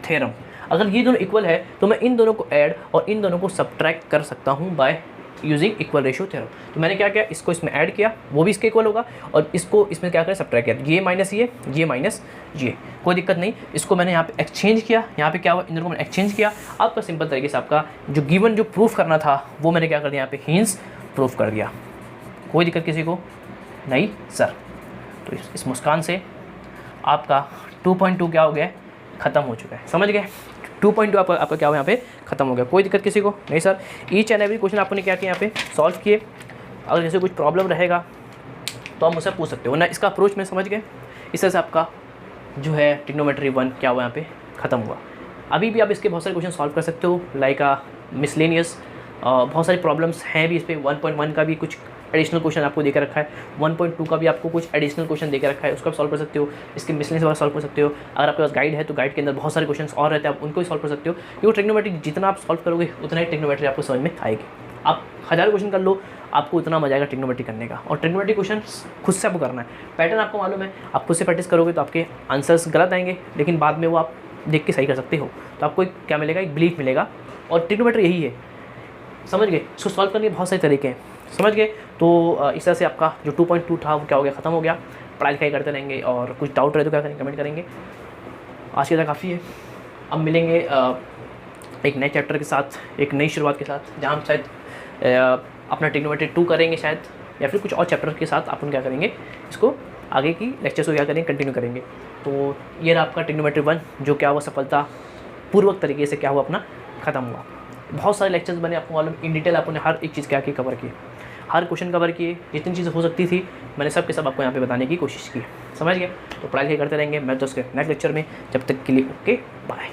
theorem. अगर ये दोनों इक्वल है तो मैं इन दोनों को ऐड और इन दोनों को सब्ट्रैक्ट कर सकता हूँ by using equal ratio theorem. तो मैंने क्या किया, इसको इसमें ऐड किया, वो भी इसके इक्वल होगा, और इसको इसमें क्या करें, सब्ट्रैक्ट किया, ये माइनस ये माइनस ये, कोई दिक्कत नहीं। इसको मैंने यहाँ पे एक्सचेंज किया, यहाँ पे क्या हुआ, इन दोनों को मैंने एक्सचेंज किया। आपका सिंपल तरीके से आपका जो गिवन जो प्रूफ करना था वो मैंने क्या कर दिया, यहाँ पे हिंस प्रूफ कर दिया। कोई दिक्कत किसी को नहीं सर। तो इस मुस्कान से आपका 2.2 क्या हो गया, ख़त्म हो चुका है, समझ गए। 2.2 आपका क्या हुआ यहाँ पे खत्म हो गया। कोई दिक्कत किसी को नहीं sir? Each and every question आपने क्या किया यहाँ पे सॉल्व किए। अगर जैसे कुछ प्रॉब्लम रहेगा तो आप मुझसे पूछ सकते हो, ना इसका अप्रोच में समझ गए। इस तरह से आपका जो है ट्रिग्नोमेट्री 1 क्या हुआ यहाँ पे ख़त्म हुआ। अभी भी आप इसके बहुत सारे क्वेश्चन सॉल्व कर सकते हो, लाइक मिसलेनियस बहुत सारी प्रॉब्लम्स हैं भी इस पर। 1.1 का भी कुछ एडिशनल क्वेश्चन आपको देकर रखा है, 1.2 का भी आपको कुछ एडिशनल क्वेश्चन देकर रखा है, उसको आप सॉल्व कर सकते हो। इसके मिसलेनियस वाला सॉल्व कर सकते हो। अगर आपके पास गाइड है तो गाइड के अंदर बहुत सारे क्वेश्चन और रहते हैं, आप उनको भी सॉल्व कर सकते हो। क्योंकि ट्रिग्नोमेट्री जितना आप सॉल्व करोगे उतना ही ट्रिग्नोमेट्री आपको समझ में आएगी। आप 1000 क्वेश्चन कर लो, आपको उतना मजा आएगा ट्रिग्नोमेट्री करने का। और ट्रिग्नोमेट्री क्वेश्चन खुद से आपको करना है, पैटर्न आपको मालूम है, आप खुद से प्रैक्टिस करोगे तो आपके आंसर्स गलत आएंगे, लेकिन बाद में वो आप देख के सही कर सकते हो। तो आपको क्या मिलेगा, एक बिलीफ मिलेगा। और ट्रिग्नोमेट्री यही है, समझ गए? इसको सॉल्व करने के बहुत सारे तरीके हैं, समझ गए? तो इस तरह से आपका जो 2.2 था वो क्या हो गया, ख़त्म हो गया। पढ़ाई लिखाई करते रहेंगे, और कुछ डाउट रहे तो क्या करेंगे, कमेंट करेंगे। आज के लिए काफ़ी है। अब मिलेंगे एक नए चैप्टर के साथ, एक नई शुरुआत के साथ, जहाँ हम शायद अपना ट्रिग्नोमेट्री 2 करेंगे शायद, या फिर कुछ और चैप्टर के साथ अपन क्या करेंगे, इसको आगे की लेक्चर्स को क्या करेंगे, कंटिन्यू करेंगे। तो ये रहा आपका ट्रिग्नोमेट्री 1 जो क्या हुआ सफलता पूर्वक तरीके से क्या हुआ अपना ख़त्म हुआ। बहुत सारे लेक्चर्स बने, आपको मालूम इन डिटेल आपने हर एक चीज़ क्या की कवर की, हर क्वेश्चन कवर किए, जितनी चीज़ें हो सकती थी मैंने सब के सब आपको यहाँ पे बताने की कोशिश की, समझ गए? तो पढ़ाई लिखाई करते रहेंगे। मैं तो उसके नेक्स्ट लेक्चर में, जब तक के लिए ओके बाय।